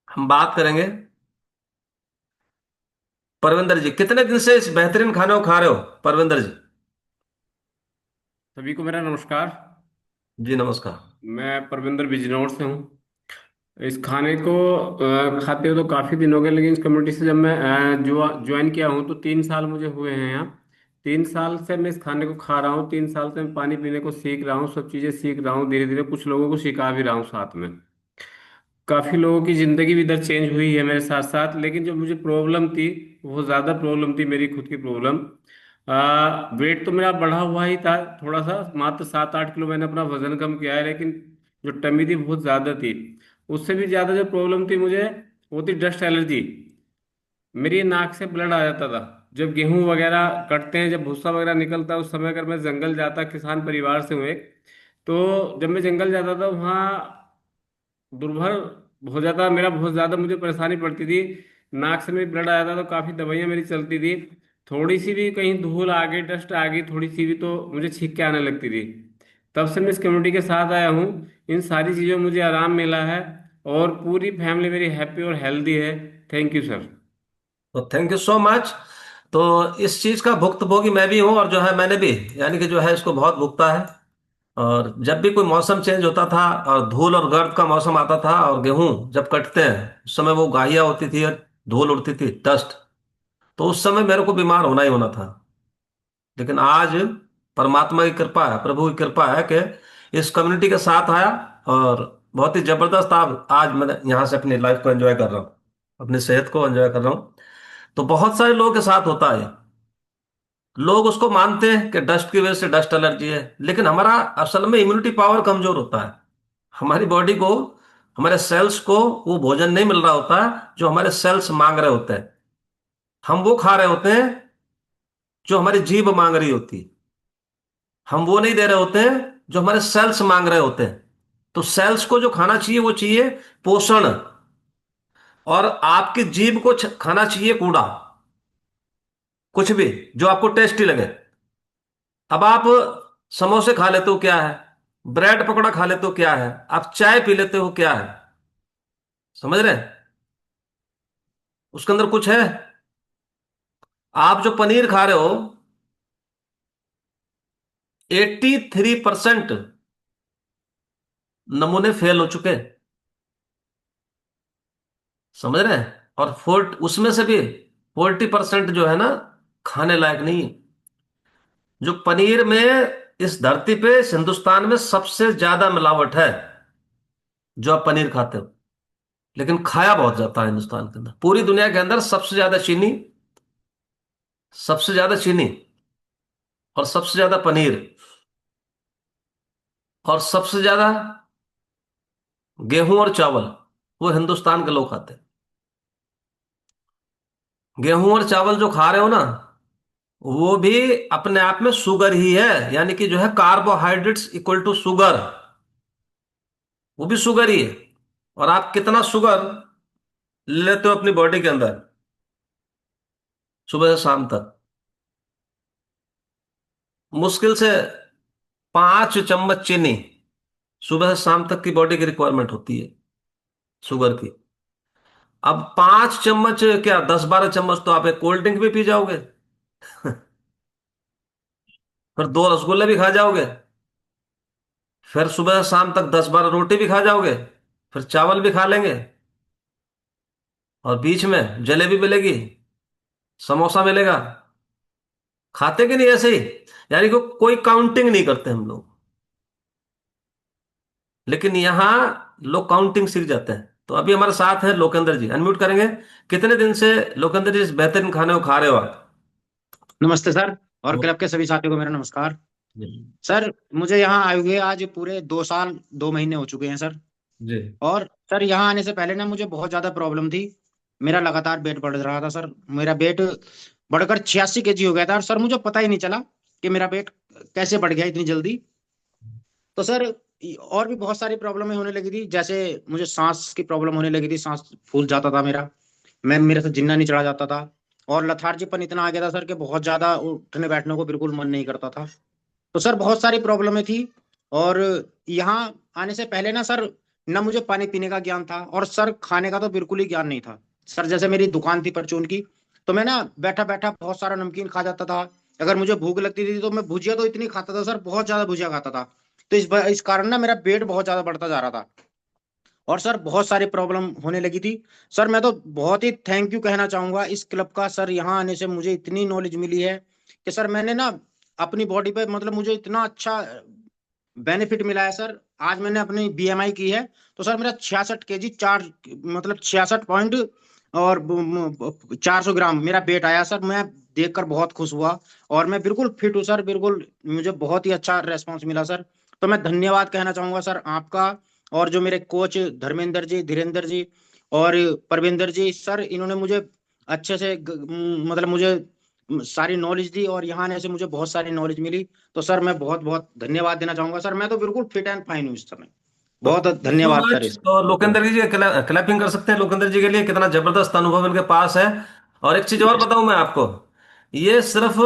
[SPEAKER 1] हम बात करेंगे। परविंदर जी, कितने दिन से इस बेहतरीन खाने को खा रहे हो परविंदर जी?
[SPEAKER 2] सभी को मेरा नमस्कार।
[SPEAKER 1] जी नमस्कार।
[SPEAKER 2] मैं परविंदर बिजनौर से हूँ। इस खाने को खाते हुए तो काफ़ी दिन हो गए, लेकिन इस कम्युनिटी से जब मैं ज्वाइन किया हूँ तो 3 साल मुझे हुए हैं यहाँ। 3 साल से मैं इस खाने को खा रहा हूँ। 3 साल से मैं पानी पीने को सीख रहा हूँ, सब चीज़ें सीख रहा हूँ, धीरे धीरे कुछ लोगों को सिखा भी रहा हूँ साथ में। काफ़ी लोगों की ज़िंदगी भी इधर चेंज हुई है मेरे साथ साथ। लेकिन जो मुझे प्रॉब्लम थी, वो ज़्यादा प्रॉब्लम थी मेरी खुद की प्रॉब्लम। वेट तो मेरा बढ़ा हुआ ही था थोड़ा सा, मात्र 7-8 किलो मैंने अपना वजन कम किया है, लेकिन जो टमी थी बहुत ज़्यादा थी। उससे भी ज़्यादा जो प्रॉब्लम थी मुझे, वो थी डस्ट एलर्जी। मेरी नाक से ब्लड आ जाता था जब गेहूं वगैरह कटते हैं, जब भूसा वगैरह निकलता है उस समय। अगर मैं जंगल जाता, किसान परिवार से हूँ एक, तो जब मैं जंगल जाता था वहाँ दुर्भर हो जाता मेरा, बहुत ज़्यादा मुझे परेशानी पड़ती थी। नाक से मेरी ब्लड आ जाता तो काफ़ी दवाइयाँ मेरी चलती थी। थोड़ी सी भी कहीं धूल आ गई, डस्ट आ गई थोड़ी सी भी, तो मुझे छींक के आने लगती थी। तब से मैं इस कम्युनिटी के साथ आया हूँ। इन सारी चीज़ों में मुझे आराम मिला है, और पूरी फैमिली मेरी हैप्पी और हेल्दी है। Thank you sir.
[SPEAKER 1] तो थैंक यू सो मच। तो इस चीज का भुक्तभोगी मैं भी हूं, और जो है मैंने भी, यानी कि जो है इसको बहुत भुगता है। और जब भी कोई मौसम चेंज होता था और धूल और गर्द का मौसम आता था और गेहूं जब कटते हैं, उस समय वो गाहिया होती थी और धूल उड़ती थी, डस्ट। तो उस समय मेरे को बीमार होना ही होना था। लेकिन आज परमात्मा की कृपा है, प्रभु की कृपा है कि इस कम्युनिटी के साथ आया, और बहुत ही जबरदस्त आज मैं यहाँ से अपनी लाइफ को एंजॉय कर रहा हूँ, अपनी सेहत को एंजॉय कर रहा हूँ। तो बहुत सारे लोगों के साथ होता है। लोग उसको मानते हैं कि डस्ट की वजह से डस्ट एलर्जी है, लेकिन हमारा असल में इम्यूनिटी पावर कमजोर होता है। हमारी बॉडी को, हमारे सेल्स को वो भोजन नहीं मिल रहा होता जो हमारे सेल्स मांग रहे होते हैं। हम वो खा रहे होते हैं जो हमारी जीभ मांग रही होती है। हम वो नहीं दे रहे होते हैं जो हमारे सेल्स मांग रहे होते हैं। तो सेल्स को जो खाना चाहिए वो चाहिए पोषण, और आपकी जीभ को खाना चाहिए कूड़ा, कुछ भी जो आपको टेस्टी लगे। अब आप समोसे खा लेते हो क्या है, ब्रेड पकौड़ा खा लेते हो क्या है, आप चाय पी लेते हो क्या है, समझ रहे हैं? उसके अंदर कुछ है। आप जो पनीर खा रहे हो, 83% नमूने फेल हो चुके हैं, समझ रहे हैं? और उसमें से भी 40% जो है ना, खाने लायक नहीं है। जो पनीर में, इस धरती पे, इस हिंदुस्तान में सबसे ज्यादा मिलावट है जो आप पनीर खाते हो। लेकिन खाया बहुत जाता है हिंदुस्तान के अंदर। पूरी दुनिया के अंदर सबसे ज्यादा चीनी, सबसे ज्यादा चीनी, और सबसे ज्यादा पनीर, और सबसे ज्यादा गेहूं और चावल, वो हिंदुस्तान के लोग खाते हैं। गेहूं और चावल जो खा रहे हो ना, वो भी अपने आप में शुगर ही है, यानी कि जो है कार्बोहाइड्रेट्स इक्वल टू शुगर, वो भी शुगर ही है। और आप कितना शुगर लेते हो अपनी बॉडी के अंदर सुबह से शाम तक? मुश्किल से 5 चम्मच चीनी सुबह से शाम तक की बॉडी की रिक्वायरमेंट होती है शुगर की। अब 5 चम्मच क्या, 10-12 चम्मच तो आप एक कोल्ड ड्रिंक भी पी जाओगे। फिर 2 रसगुल्ले भी खा जाओगे। फिर सुबह से शाम तक 10-12 रोटी भी खा जाओगे, फिर चावल भी खा लेंगे, और बीच में जलेबी मिलेगी, समोसा मिलेगा। खाते कि नहीं ऐसे ही? यानी कि कोई काउंटिंग नहीं करते हम लोग। लेकिन यहां लोग काउंटिंग सीख जाते हैं। तो अभी हमारे साथ है लोकेंद्र जी, अनम्यूट करेंगे। कितने दिन से लोकेंद्र जी इस बेहतरीन खाने को खा रहे हो आप?
[SPEAKER 4] नमस्ते सर। और क्लब के सभी साथियों को मेरा नमस्कार।
[SPEAKER 1] जी।
[SPEAKER 4] सर, मुझे यहाँ आए हुए आज पूरे 2 साल 2 महीने हो चुके हैं सर।
[SPEAKER 1] जी।
[SPEAKER 4] और सर, यहाँ आने से पहले ना मुझे बहुत ज्यादा प्रॉब्लम थी। मेरा लगातार वेट बढ़ रहा था सर। मेरा वेट बढ़कर 86 kg हो गया था, और सर मुझे पता ही नहीं चला कि मेरा वेट कैसे बढ़ गया इतनी जल्दी। तो सर, और भी बहुत सारी प्रॉब्लमें होने लगी थी, जैसे मुझे सांस की प्रॉब्लम होने लगी थी, सांस फूल जाता था मेरा। मेरे से जिन्ना नहीं चढ़ा जाता था। और लथार्जीपन इतना आ गया था सर कि बहुत ज्यादा उठने बैठने को बिल्कुल मन नहीं करता था। तो सर, बहुत सारी प्रॉब्लमें थी। और यहाँ आने से पहले ना सर, ना मुझे पानी पीने का ज्ञान था, और सर खाने का तो बिल्कुल ही ज्ञान नहीं था। सर, जैसे मेरी दुकान थी परचून की, तो मैं ना बैठा बैठा बहुत सारा नमकीन खा जाता था। अगर मुझे भूख लगती थी तो मैं भुजिया तो इतनी खाता था सर, बहुत ज्यादा भुजिया खाता था। तो इस कारण ना मेरा पेट बहुत ज्यादा बढ़ता जा रहा था। और सर, बहुत सारी प्रॉब्लम होने लगी थी। सर, मैं तो बहुत ही थैंक यू कहना चाहूंगा इस क्लब का। सर, यहाँ आने से मुझे इतनी नॉलेज मिली है कि सर मैंने ना अपनी बॉडी पे, मतलब मुझे इतना अच्छा बेनिफिट मिला है सर। आज मैंने अपनी बीएमआई की है, तो सर मेरा 66 kg, चार, मतलब 66 पॉइंट और 400 ग्राम मेरा वेट आया सर। मैं देखकर बहुत खुश हुआ। और मैं बिल्कुल फिट हूँ सर, बिल्कुल। मुझे बहुत ही अच्छा रेस्पॉन्स मिला सर। तो मैं धन्यवाद कहना चाहूंगा सर आपका। और जो मेरे कोच धर्मेंद्र जी, धीरेन्द्र जी और परविंदर जी सर, इन्होंने मुझे अच्छे से मतलब मुझे सारी नॉलेज दी, और यहाँ आने से मुझे बहुत सारी नॉलेज मिली। तो सर, मैं बहुत बहुत धन्यवाद देना चाहूंगा सर। मैं तो बिल्कुल फिट एंड फाइन हूँ इस समय।
[SPEAKER 1] तो
[SPEAKER 4] बहुत
[SPEAKER 1] थैंक यू
[SPEAKER 4] धन्यवाद सर
[SPEAKER 1] मच।
[SPEAKER 4] इस।
[SPEAKER 1] तो लोकेंद्र जी क्लैपिंग कर सकते हैं लोकेंद्र जी के लिए, कितना जबरदस्त अनुभव इनके पास है। और एक चीज और बताऊं मैं आपको, ये सिर्फ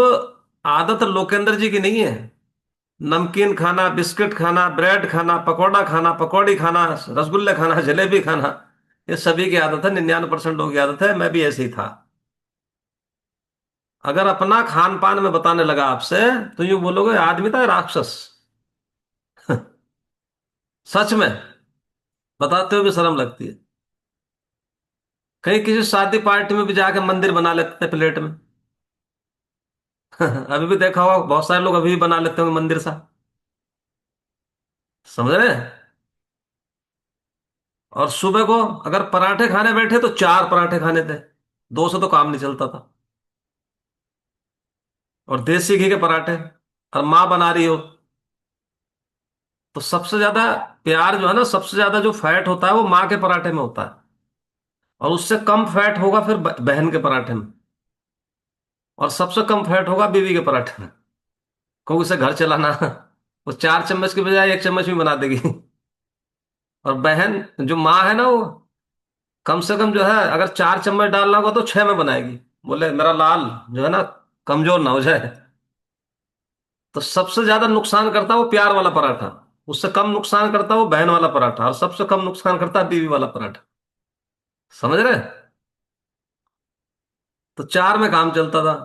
[SPEAKER 1] आदत लोकेंद्र जी की नहीं है। नमकीन खाना, बिस्किट खाना, ब्रेड खाना, पकौड़ा खाना, पकौड़ी खाना, रसगुल्ले खाना, जलेबी खाना, ये सभी की आदत है। 99% लोगों की आदत है। मैं भी ऐसे ही था। अगर अपना खान पान में बताने लगा आपसे, तो यूं बोलोगे आदमी था राक्षस। सच में बताते हुए भी शर्म लगती है। कहीं किसी शादी पार्टी में भी जाके मंदिर बना लेते हैं प्लेट में। अभी भी देखा होगा, बहुत सारे लोग अभी भी बना लेते होंगे मंदिर सा। समझ रहे हैं? और सुबह को अगर पराठे खाने बैठे तो 4 पराठे खाने थे। 2 से तो काम नहीं चलता था। और देसी घी के पराठे, और माँ बना रही हो। तो सबसे ज्यादा प्यार जो है ना, सबसे ज्यादा जो फैट होता है वो माँ के पराठे में होता है। और उससे कम फैट होगा फिर बहन के पराठे में। और सबसे कम फैट होगा बीवी के पराठे में। क्योंकि उसे घर चलाना। वो 4 चम्मच के बजाय 1 चम्मच भी बना देगी। और बहन जो माँ है ना, वो कम से कम जो है, अगर 4 चम्मच डालना होगा तो 6 में बनाएगी। बोले मेरा लाल जो है ना, कमजोर ना हो जाए। तो सबसे ज्यादा नुकसान करता है वो प्यार वाला पराठा। उससे कम नुकसान करता है वो बहन वाला पराठा, और सबसे कम नुकसान करता है बीवी वाला पराठा। समझ रहे? तो 4 में काम चलता था।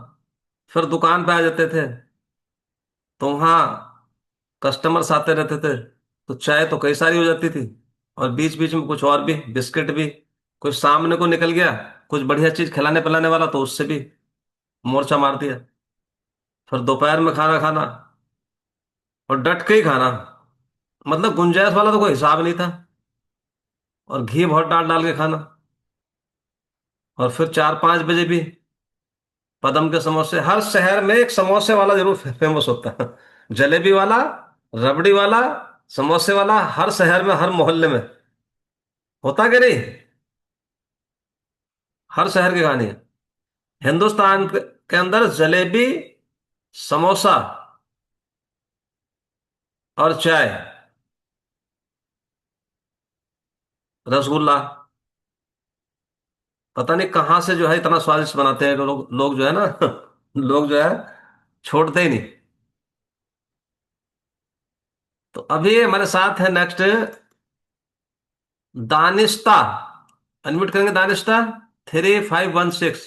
[SPEAKER 1] फिर दुकान पे आ जाते थे, तो वहां कस्टमर्स आते रहते थे। तो चाय तो कई सारी हो जाती थी, और बीच बीच में कुछ और भी, बिस्किट भी। कुछ सामने को निकल गया, कुछ बढ़िया चीज खिलाने पिलाने वाला, तो उससे भी मोर्चा मार दिया। फिर दोपहर में खाना खाना, और डट के ही खाना। मतलब गुंजाइश वाला तो कोई हिसाब नहीं था। और घी बहुत डाल डाल के खाना। और फिर 4-5 बजे भी पदम के समोसे, हर शहर में एक समोसे वाला जरूर फेमस होता है। जलेबी वाला, रबड़ी वाला, समोसे वाला, हर शहर में, हर मोहल्ले में होता कि नहीं? हर शहर की कहानी है। हिंदुस्तान के अंदर जलेबी, समोसा और चाय, रसगुल्ला, पता नहीं कहाँ से जो है इतना स्वादिष्ट बनाते हैं लोग जो है ना। लोग जो है छोड़ते ही नहीं। तो अभी हमारे साथ है नेक्स्ट दानिस्ता। अनम्यूट करेंगे दानिस्ता। 3516।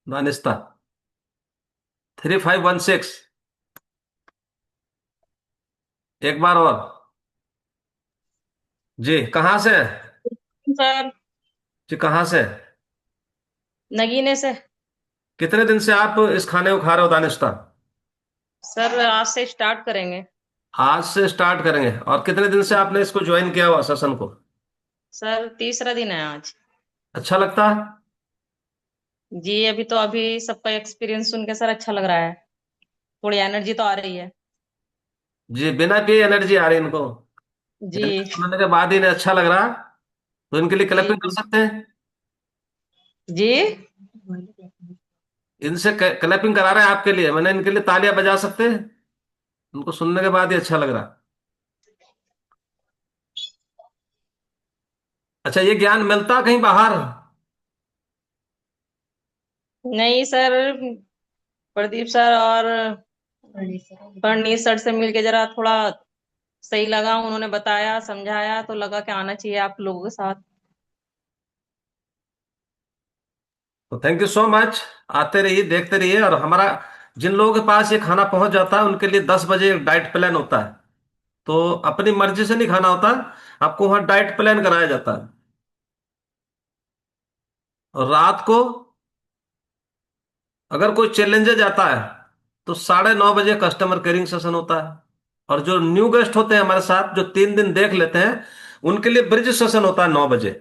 [SPEAKER 1] दानिस्ता 3516। एक बार और। जी कहाँ से हैं?
[SPEAKER 5] सर,
[SPEAKER 1] जी कहाँ से?
[SPEAKER 5] नगीने से।
[SPEAKER 1] कितने दिन से आप इस खाने को खा रहे हो दानिश्ता?
[SPEAKER 5] सर, आज से स्टार्ट करेंगे।
[SPEAKER 1] आज से स्टार्ट करेंगे। और कितने दिन से आपने इसको ज्वाइन किया हुआ सेशन को?
[SPEAKER 5] सर, तीसरा दिन है आज।
[SPEAKER 1] अच्छा लगता है?
[SPEAKER 5] जी, अभी सबका एक्सपीरियंस सुन के सर अच्छा लग रहा है। थोड़ी एनर्जी तो आ रही है।
[SPEAKER 1] जी बिना पिए एनर्जी आ रही है इनको?
[SPEAKER 5] जी।
[SPEAKER 1] एनर्जी सुनने के बाद ही इन्हें अच्छा लग रहा है, तो इनके लिए
[SPEAKER 5] जी।
[SPEAKER 1] क्लैपिंग कर सकते हैं?
[SPEAKER 5] जी।
[SPEAKER 1] इनसे क्लैपिंग करा रहे हैं आपके लिए, मैंने इनके लिए तालियां बजा सकते हैं? उनको सुनने के बाद ही अच्छा लग रहा। अच्छा, ये ज्ञान मिलता कहीं बाहर?
[SPEAKER 5] नहीं सर, प्रदीप सर और परनीत सर से मिलके जरा थोड़ा सही लगा। उन्होंने बताया, समझाया, तो लगा कि आना चाहिए आप लोगों के साथ।
[SPEAKER 1] तो थैंक यू सो मच। आते रहिए, देखते रहिए। और हमारा जिन लोगों के पास ये खाना पहुंच जाता है उनके लिए 10 बजे एक डाइट प्लान होता है। तो अपनी मर्जी से नहीं खाना होता, आपको वहां डाइट प्लान कराया जाता है। और रात को अगर कोई चैलेंजेज आता है तो 9:30 बजे कस्टमर केयरिंग सेशन होता है। और जो न्यू गेस्ट होते हैं हमारे साथ, जो 3 दिन देख लेते हैं, उनके लिए ब्रिज सेशन होता है 9 बजे।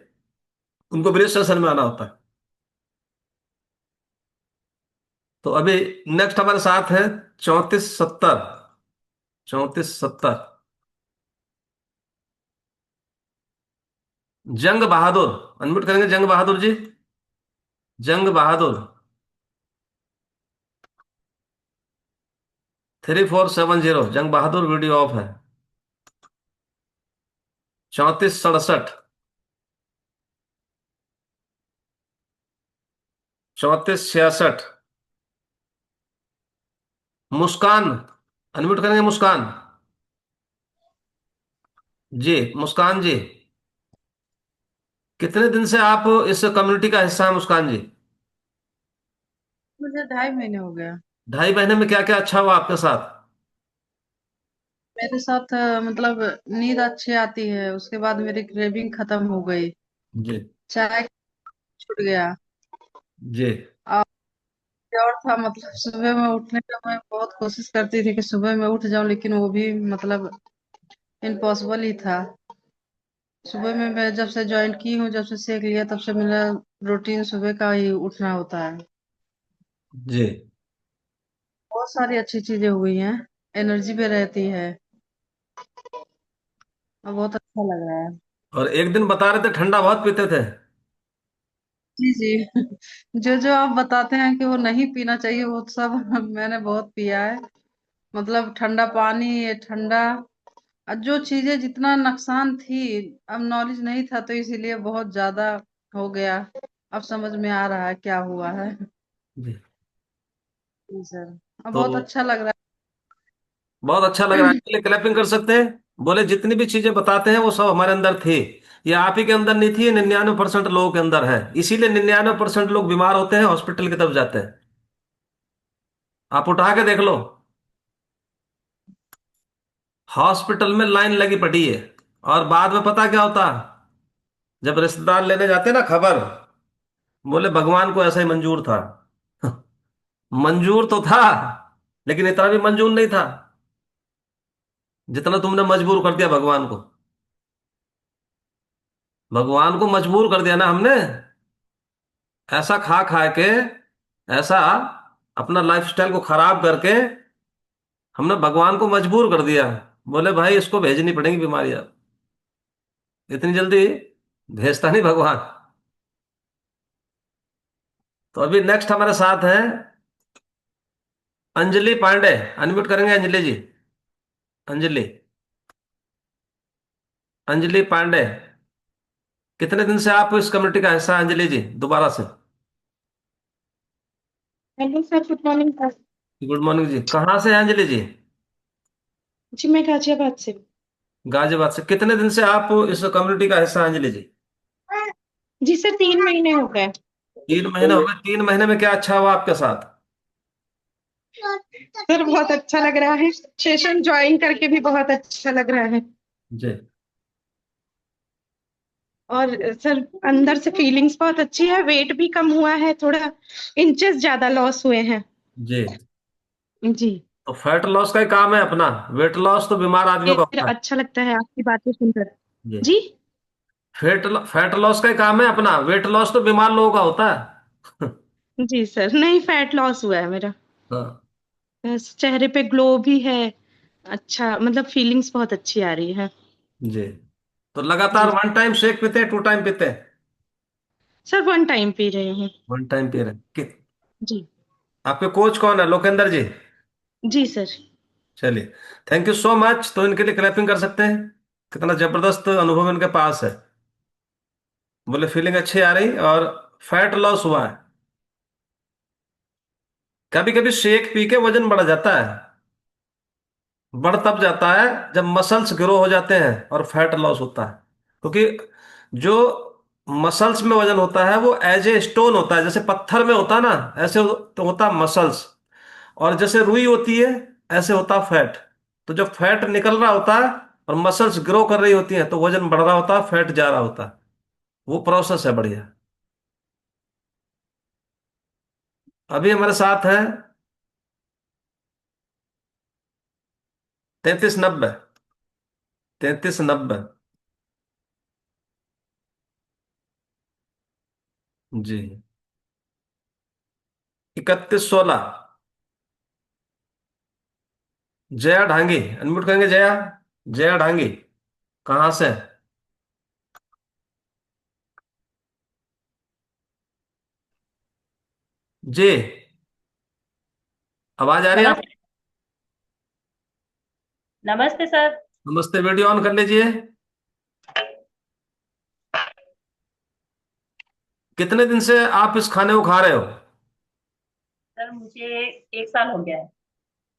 [SPEAKER 1] उनको ब्रिज सेशन में आना होता है। तो अभी नेक्स्ट हमारे साथ है 3470। 3470। जंग बहादुर। अनम्यूट करेंगे जंग बहादुर जी? जंग बहादुर। 3470 जंग बहादुर, वीडियो ऑफ है। 3467। 3466। मुस्कान। अनम्यूट करेंगे मुस्कान? जी मुस्कान जी, कितने दिन से आप इस कम्युनिटी का हिस्सा हैं मुस्कान जी?
[SPEAKER 6] मुझे 2.5 महीने हो गया।
[SPEAKER 1] 2.5 महीने में क्या क्या अच्छा हुआ आपके साथ?
[SPEAKER 6] मेरे साथ मतलब नींद अच्छी आती है, उसके बाद मेरी क्रेविंग खत्म हो गई।
[SPEAKER 1] जी।
[SPEAKER 6] चाय छूट गया।
[SPEAKER 1] जी।
[SPEAKER 6] और और था मतलब सुबह में उठने का मैं बहुत कोशिश करती थी कि सुबह में उठ जाऊं, लेकिन वो भी मतलब इम्पॉसिबल ही था। सुबह में मैं जब से ज्वाइन की हूँ, जब से सीख लिया, तब से मेरा रूटीन सुबह का ही उठना होता है।
[SPEAKER 1] जी।
[SPEAKER 6] बहुत सारी अच्छी चीजें हुई हैं। एनर्जी भी रहती है और बहुत अच्छा लग रहा है।
[SPEAKER 1] और एक दिन बता रहे थे ठंडा बहुत पीते थे?
[SPEAKER 6] जी जी। जो जो आप बताते हैं कि वो नहीं पीना चाहिए, वो सब मैंने बहुत पिया है। मतलब ठंडा पानी, ये ठंडा, और जो चीजें जितना नुकसान थी, अब नॉलेज नहीं था तो इसीलिए बहुत ज्यादा हो गया। अब समझ में आ रहा है क्या हुआ है।
[SPEAKER 1] जी।
[SPEAKER 6] जी सर। अब
[SPEAKER 1] तो
[SPEAKER 6] बहुत अच्छा लग रहा
[SPEAKER 1] बहुत अच्छा लग रहा है,
[SPEAKER 6] है।
[SPEAKER 1] इसलिए क्लैपिंग कर सकते हैं। बोले जितनी भी चीजें बताते हैं वो सब हमारे अंदर थी। ये आप ही के अंदर नहीं थी, ये 99% लोगों के अंदर है। इसीलिए 99% लोग बीमार होते हैं, हॉस्पिटल की तरफ जाते हैं। आप उठा के देख लो, हॉस्पिटल में लाइन लगी पड़ी है। और बाद में पता क्या होता है? जब रिश्तेदार लेने जाते हैं ना खबर, बोले भगवान को ऐसा ही मंजूर था। मंजूर तो था, लेकिन इतना भी मंजूर नहीं था जितना तुमने मजबूर कर दिया भगवान को। भगवान को मजबूर कर दिया ना हमने, ऐसा खा खा के, ऐसा अपना लाइफस्टाइल को खराब करके हमने भगवान को मजबूर कर दिया। बोले भाई इसको भेजनी पड़ेगी बीमारियां, इतनी जल्दी भेजता नहीं भगवान। तो अभी नेक्स्ट हमारे साथ है अंजलि पांडे। अनम्यूट करेंगे अंजलि जी? अंजलि। अंजलि पांडे, कितने दिन से आप इस कम्युनिटी का हिस्सा हैं अंजलि जी, दोबारा से?
[SPEAKER 7] Hello sir, good morning sir.
[SPEAKER 1] Good morning जी। कहाँ से हैं अंजलि जी?
[SPEAKER 7] जी, मैं गाजियाबाद से हूँ।
[SPEAKER 1] गाजियाबाद से। कितने दिन से आप इस कम्युनिटी का हिस्सा हैं अंजलि जी?
[SPEAKER 7] जी सर, 3 महीने हो गए।
[SPEAKER 1] 3 महीने हो गए। 3 महीने में क्या अच्छा हुआ आपके साथ?
[SPEAKER 7] सर बहुत अच्छा लग रहा है, सेशन ज्वाइन करके भी बहुत अच्छा लग रहा है।
[SPEAKER 1] जी
[SPEAKER 7] और सर अंदर से फीलिंग्स बहुत अच्छी है, वेट भी कम हुआ है, थोड़ा इंचेस ज्यादा लॉस हुए हैं।
[SPEAKER 1] जी।
[SPEAKER 7] जी।
[SPEAKER 1] तो फैट लॉस का ही काम है अपना। वेट लॉस तो बीमार आदमियों का
[SPEAKER 7] फिर
[SPEAKER 1] होता है।
[SPEAKER 7] अच्छा लगता है आपकी बातें सुनकर।
[SPEAKER 1] जी।
[SPEAKER 7] जी।
[SPEAKER 1] फैट लॉस का ही काम है अपना। वेट लॉस तो बीमार लोगों का होता है।
[SPEAKER 7] जी सर, नहीं फैट लॉस हुआ है मेरा।
[SPEAKER 1] हाँ।
[SPEAKER 7] बस चेहरे पे ग्लो भी है। अच्छा, मतलब फीलिंग्स बहुत अच्छी आ रही है।
[SPEAKER 1] जी। तो लगातार
[SPEAKER 7] जी।
[SPEAKER 1] 1 टाइम शेक पीते हैं, 2 टाइम पीते हैं?
[SPEAKER 7] सर 1 टाइम पी रहे हैं।
[SPEAKER 1] 1 टाइम पी रहे हैं
[SPEAKER 7] जी।
[SPEAKER 1] आपके कोच कौन है? लोकेंद्र जी?
[SPEAKER 7] जी सर।
[SPEAKER 1] चलिए, थैंक यू सो मच। तो इनके लिए क्लैपिंग कर सकते हैं। कितना जबरदस्त अनुभव इनके पास है। बोले फीलिंग अच्छी आ रही और फैट लॉस हुआ है। कभी कभी शेक पी के वजन बढ़ जाता है। बढ़ तब जाता है जब मसल्स ग्रो हो जाते हैं और फैट लॉस होता है। क्योंकि जो मसल्स में वजन होता है वो एज ए स्टोन होता है, जैसे पत्थर में होता है ना, ऐसे तो होता है मसल्स। और जैसे रुई होती है, ऐसे होता है फैट। तो जब फैट निकल रहा होता है और मसल्स ग्रो कर रही होती हैं तो वजन बढ़ रहा होता है, फैट जा रहा होता है। वो प्रोसेस है बढ़िया। अभी हमारे साथ है 3390। 3390। जी। 3116। जया ढांगी, अनम्यूट करेंगे जया? जया ढांगी कहाँ से? जी। आवाज आ रही है आप?
[SPEAKER 5] नमस्ते। नमस्ते सर।
[SPEAKER 1] नमस्ते, वीडियो ऑन कर लीजिए। कितने दिन से आप इस खाने को खा रहे हो?
[SPEAKER 5] सर मुझे 1 साल हो गया है।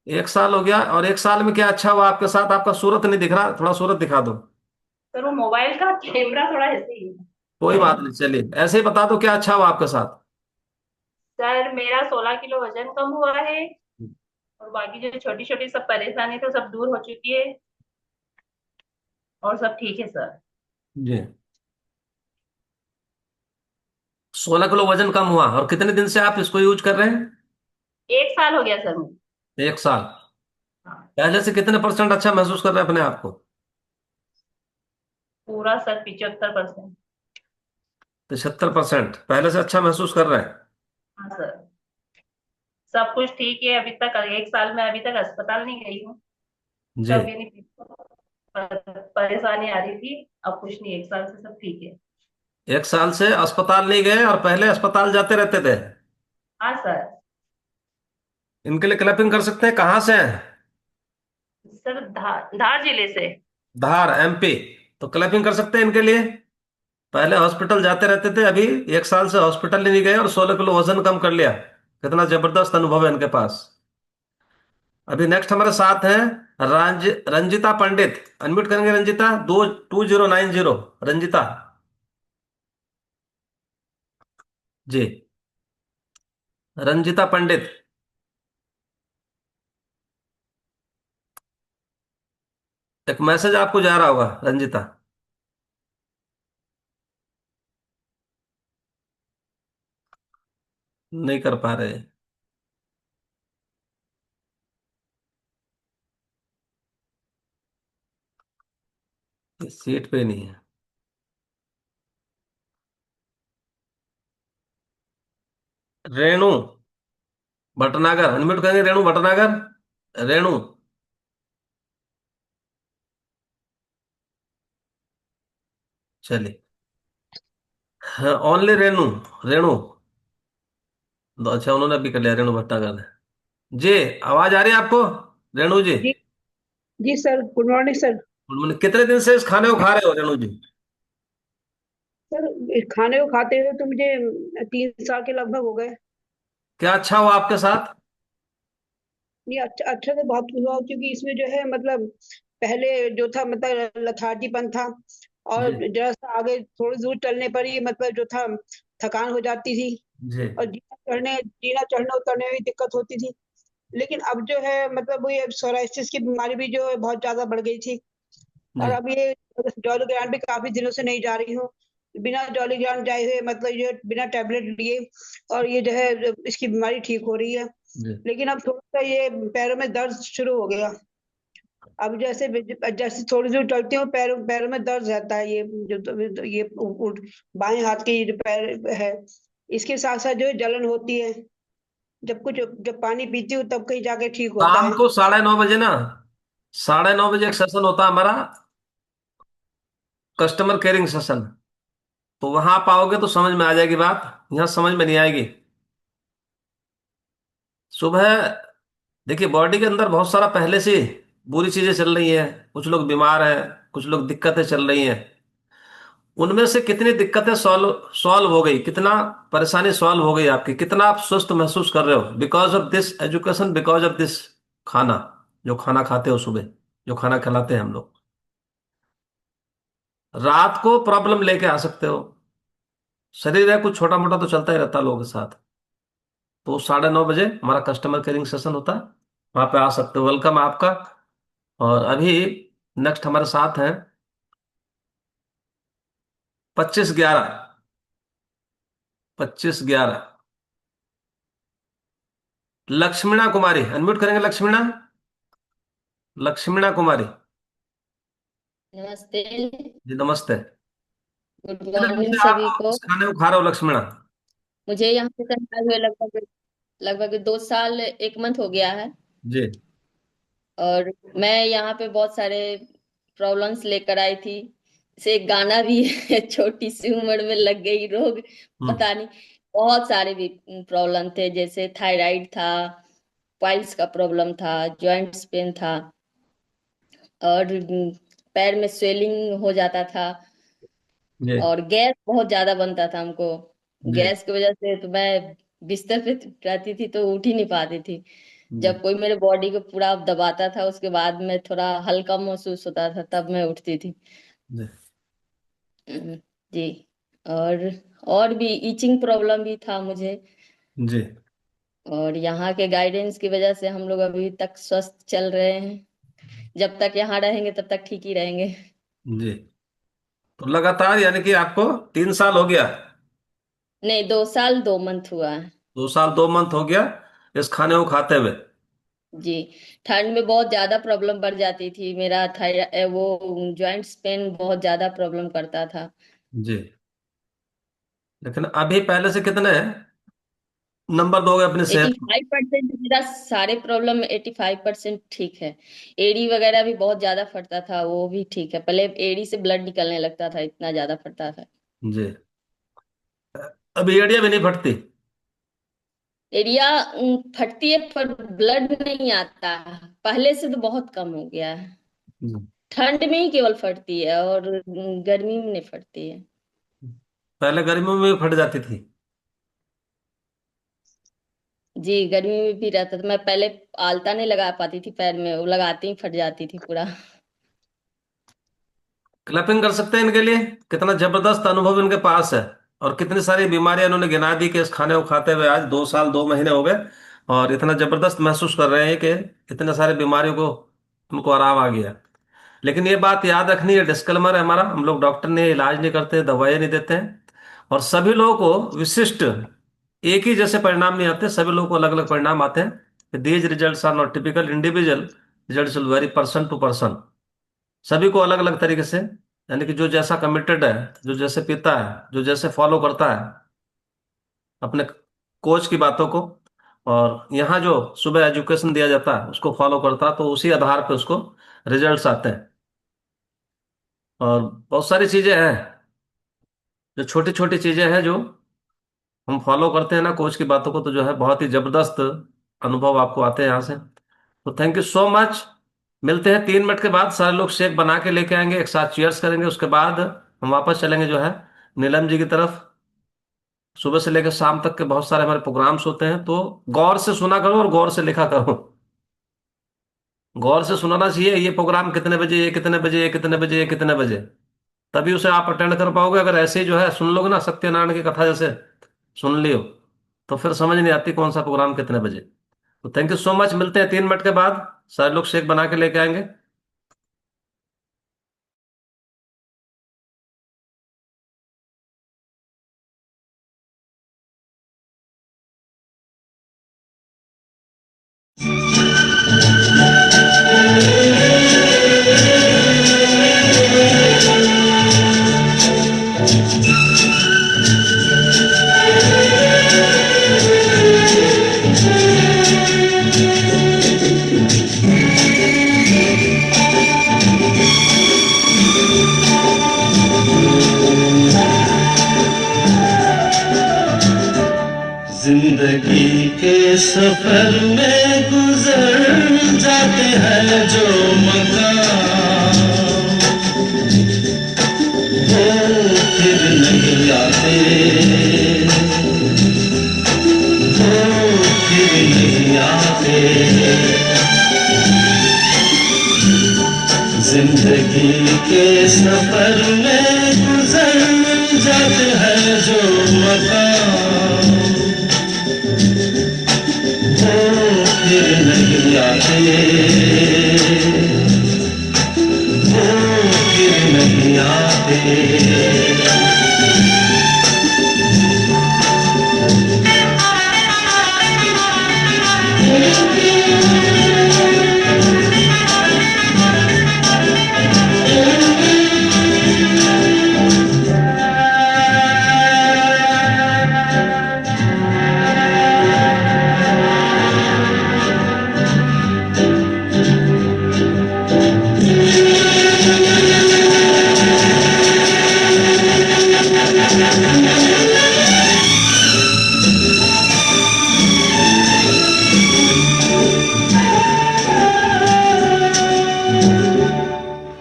[SPEAKER 1] 1 साल हो गया। और 1 साल में क्या अच्छा हुआ आपके साथ? आपका सूरत नहीं दिख रहा, थोड़ा सूरत दिखा दो।
[SPEAKER 5] सर वो मोबाइल का कैमरा थोड़ा ऐसे ही है।
[SPEAKER 1] कोई बात नहीं, चलिए ऐसे ही बता दो क्या अच्छा हुआ आपके साथ।
[SPEAKER 5] सर मेरा 16 किलो वजन कम हुआ है। और बाकी जो छोटी छोटी सब परेशानी थी वो सब दूर हो चुकी है। और सब ठीक है सर।
[SPEAKER 1] जी। 16 किलो वजन कम हुआ। और कितने दिन से आप इसको यूज कर रहे हैं?
[SPEAKER 5] 1 साल हो गया सर मुझे।
[SPEAKER 1] 1 साल।
[SPEAKER 5] हाँ।
[SPEAKER 1] पहले से कितने परसेंट अच्छा महसूस कर रहे हैं अपने आप को?
[SPEAKER 5] पूरा सर 75%।
[SPEAKER 1] 75%? पहले से अच्छा महसूस कर रहे हैं?
[SPEAKER 5] हाँ सर। सब कुछ ठीक है अभी तक। 1 साल में अभी तक अस्पताल नहीं गई हूँ।
[SPEAKER 1] जी।
[SPEAKER 5] तब मेरी परेशानी आ रही थी। अब कुछ नहीं, 1 साल से सब ठीक है।
[SPEAKER 1] 1 साल से अस्पताल नहीं गए और पहले अस्पताल जाते रहते थे?
[SPEAKER 5] हाँ सर।
[SPEAKER 1] इनके लिए क्लैपिंग कर सकते हैं। कहाँ से हैं?
[SPEAKER 5] सर धार जिले से।
[SPEAKER 1] धार, एमपी। तो क्लैपिंग कर सकते हैं इनके लिए। पहले हॉस्पिटल जाते रहते थे, अभी 1 साल से हॉस्पिटल ही नहीं गए और 16 किलो वजन कम कर लिया। कितना जबरदस्त अनुभव है इनके पास। अभी नेक्स्ट हमारे साथ हैं रंजिता पंडित। अनम्यूट करेंगे रंजिता? 2090। रंजिता जी। रंजिता पंडित। एक मैसेज आपको जा रहा होगा रंजिता। नहीं कर पा रहे? सीट पे नहीं है। रेणु भटनागर, अनम्यूट करेंगे रेणु भटनागर? रेणु। चलिए। हाँ, ओनली रेणु। रेणु। तो अच्छा, उन्होंने अभी कर लिया, रेणु भट्टागर ने। जी। आवाज आ रही है आपको रेणु जी?
[SPEAKER 8] जी। जी सर, गुड मॉर्निंग सर।
[SPEAKER 1] उन्होंने कितने दिन से इस खाने को खा रहे हो रेणु जी?
[SPEAKER 8] सर इस खाने को खाते हुए तो मुझे 3 साल के लगभग हो गए।
[SPEAKER 1] क्या अच्छा हुआ आपके साथ?
[SPEAKER 8] ये अच्छा अच्छा तो बहुत हुआ क्योंकि इसमें जो है मतलब पहले जो था मतलब लथार्जीपन था। और
[SPEAKER 1] जी।
[SPEAKER 8] जरा सा आगे थोड़ी दूर चलने पर ही मतलब जो था थकान हो जाती थी।
[SPEAKER 1] जी।
[SPEAKER 8] और जीना चढ़ने उतरने में भी दिक्कत होती थी। लेकिन अब जो है मतलब वो ये सोराइसिस की बीमारी भी जो है बहुत ज्यादा बढ़ गई थी। और
[SPEAKER 1] जी।
[SPEAKER 8] अब ये जॉली ग्रांट भी काफी दिनों से नहीं जा रही हूँ, बिना जॉली ग्रांट जाए हुए, मतलब ये बिना टेबलेट लिए, और ये जो है इसकी बीमारी ठीक हो रही है।
[SPEAKER 1] जी।
[SPEAKER 8] लेकिन अब थोड़ा सा ये पैरों में दर्द शुरू हो गया। अब जैसे जैसे थोड़ी दूर चलती हूँ, पैरों पैरों में दर्द रहता है, ये ये बाएं हाथ की जो पैर है, इसके साथ साथ जो है जलन होती है। जब पानी पीती हूँ तब कहीं जाके ठीक होता
[SPEAKER 1] शाम
[SPEAKER 8] है।
[SPEAKER 1] को 9:30 बजे ना, 9:30 बजे एक सेशन होता है हमारा, कस्टमर केयरिंग सेशन। तो वहां आप आओगे तो समझ में आ जाएगी बात, यहाँ समझ में नहीं आएगी। सुबह देखिए, बॉडी के अंदर बहुत सारा पहले से बुरी चीजें चल रही हैं। कुछ लोग बीमार हैं, कुछ लोग दिक्कतें चल रही हैं। उनमें से कितनी दिक्कतें सॉल्व सॉल्व हो गई, कितना परेशानी सॉल्व हो गई आपकी, कितना आप स्वस्थ महसूस कर रहे हो, because of this education, because of this खाना। जो खाना खाते हो सुबह, जो खाना खिलाते हैं हम लोग। रात को प्रॉब्लम लेके आ सकते हो, शरीर है कुछ छोटा मोटा तो चलता ही रहता है लोगों के साथ। तो 9:30 बजे हमारा कस्टमर केयरिंग सेशन होता है, वहां पे आ सकते हो, वेलकम है आपका। और अभी नेक्स्ट हमारे साथ हैं 25/11, 25/11 लक्ष्मीणा कुमारी, अनम्यूट करेंगे लक्ष्मीणा, लक्ष्मीणा कुमारी।
[SPEAKER 9] नमस्ते।
[SPEAKER 1] जी नमस्ते।
[SPEAKER 9] गुड
[SPEAKER 1] कितने दिन
[SPEAKER 9] मॉर्निंग
[SPEAKER 1] से
[SPEAKER 9] सभी
[SPEAKER 1] आप
[SPEAKER 9] को।
[SPEAKER 1] इस खाने को खा रहे हो लक्ष्मीणा?
[SPEAKER 9] मुझे यहाँ पे सर आए हुए लगभग लगभग 2 साल 1 मंथ हो गया है।
[SPEAKER 1] जी।
[SPEAKER 9] और मैं यहाँ पे बहुत सारे प्रॉब्लम्स लेकर आई थी। जैसे एक गाना भी है, छोटी सी उम्र में लग गई रोग,
[SPEAKER 1] हम्म।
[SPEAKER 9] पता नहीं। बहुत सारे भी प्रॉब्लम थे, जैसे थायराइड था, पाइल्स का प्रॉब्लम था, जॉइंट्स पेन था, और पैर में स्वेलिंग हो जाता था,
[SPEAKER 1] जी।
[SPEAKER 9] और गैस बहुत ज्यादा बनता था हमको।
[SPEAKER 1] जी।
[SPEAKER 9] गैस की वजह से तो मैं बिस्तर पे रहती थी तो उठ ही नहीं पाती थी।
[SPEAKER 1] जी।
[SPEAKER 9] जब कोई मेरे बॉडी को पूरा दबाता था, उसके बाद में थोड़ा हल्का महसूस होता था, तब मैं उठती थी।
[SPEAKER 1] जी।
[SPEAKER 9] हम्म, जी। और और भी ईचिंग प्रॉब्लम भी था मुझे।
[SPEAKER 1] जी।
[SPEAKER 9] और यहाँ के गाइडेंस की वजह से हम लोग अभी तक स्वस्थ चल रहे हैं। जब तक यहाँ रहेंगे तब तक ठीक ही रहेंगे।
[SPEAKER 1] जी। तो लगातार यानी कि आपको 3 साल हो गया?
[SPEAKER 9] नहीं, 2 साल 2 मंथ हुआ है।
[SPEAKER 1] 2 साल 2 मंथ हो गया इस खाने को खाते हुए?
[SPEAKER 9] जी। ठंड में बहुत ज्यादा प्रॉब्लम बढ़ जाती थी, मेरा थायराइड वो जॉइंट्स पेन बहुत ज्यादा प्रॉब्लम करता था।
[SPEAKER 1] जी। लेकिन अभी पहले से कितने नंबर दोगे अपनी
[SPEAKER 9] एटी
[SPEAKER 1] सेहत को?
[SPEAKER 9] फाइव परसेंट मेरा सारे प्रॉब्लम में 85% ठीक है। एड़ी वगैरह भी बहुत ज्यादा फटता था, वो भी ठीक है। पहले एड़ी से ब्लड निकलने लगता था, इतना ज्यादा फटता था।
[SPEAKER 1] जी। अभी एड़ियां भी नहीं फटती?
[SPEAKER 9] एड़िया फटती है पर ब्लड नहीं आता। पहले से तो बहुत कम हो गया है।
[SPEAKER 1] जी।
[SPEAKER 9] ठंड में ही केवल फटती है, और गर्मी में नहीं फटती है।
[SPEAKER 1] पहले गर्मियों में भी फट जाती थी?
[SPEAKER 9] जी, गर्मी में भी रहता था। मैं पहले आलता नहीं लगा पाती थी पैर में, वो लगाती ही फट जाती थी पूरा।
[SPEAKER 1] क्लैपिंग कर सकते हैं इनके लिए, कितना जबरदस्त अनुभव इनके पास है। और कितनी सारी बीमारियां इन्होंने गिना दी कि इस खाने को खाते हुए आज 2 साल 2 महीने हो गए। और इतना जबरदस्त महसूस कर रहे हैं कि इतने सारी बीमारियों को उनको आराम आ गया। लेकिन ये बात याद रखनी है, डिस्क्लेमर है हमारा, हम लोग डॉक्टर ने इलाज नहीं करते, दवाइयाँ नहीं देते हैं। और सभी लोगों को विशिष्ट एक ही जैसे परिणाम नहीं आते, सभी लोगों को अलग अलग परिणाम आते हैं। These results are not typical, individual results will vary person to person. सभी को अलग अलग तरीके से, यानी कि जो जैसा कमिटेड है, जो जैसे पीता है, जो जैसे फॉलो करता है अपने कोच की बातों को, और यहाँ जो सुबह एजुकेशन दिया जाता है उसको फॉलो करता है, तो उसी आधार पे उसको रिजल्ट्स आते हैं। और बहुत सारी चीजें हैं, जो छोटी छोटी चीजें हैं जो हम फॉलो करते हैं ना कोच की बातों को, तो जो है बहुत ही जबरदस्त अनुभव आपको आते हैं यहाँ से। तो थैंक यू सो मच। मिलते हैं 3 मिनट के बाद, सारे लोग शेक बना के लेके आएंगे, एक साथ चीयर्स करेंगे, उसके बाद हम वापस चलेंगे जो है नीलम जी की तरफ। सुबह से लेकर शाम तक के बहुत सारे हमारे प्रोग्राम्स होते हैं, तो गौर से सुना करो और गौर से लिखा करो। गौर से सुनाना चाहिए, ये प्रोग्राम कितने बजे, ये कितने बजे, ये कितने बजे, ये कितने बजे, तभी उसे आप अटेंड कर पाओगे। अगर ऐसे ही जो है सुन लोगे ना, सत्यनारायण की कथा जैसे सुन लियो, तो फिर समझ नहीं आती कौन सा प्रोग्राम कितने बजे। तो थैंक यू सो मच, मिलते हैं 3 मिनट के बाद। सारे लोग शेक बना के लेके आएंगे।
[SPEAKER 10] जिंदगी के सफर में गुजर जाते हैं जो मकाम, वो फिर नहीं आते, वो फिर नहीं आते। जिंदगी के सफर में गुजर जाते हैं जो मकाम, वो फिर नहीं आते, वो फिर नहीं आते।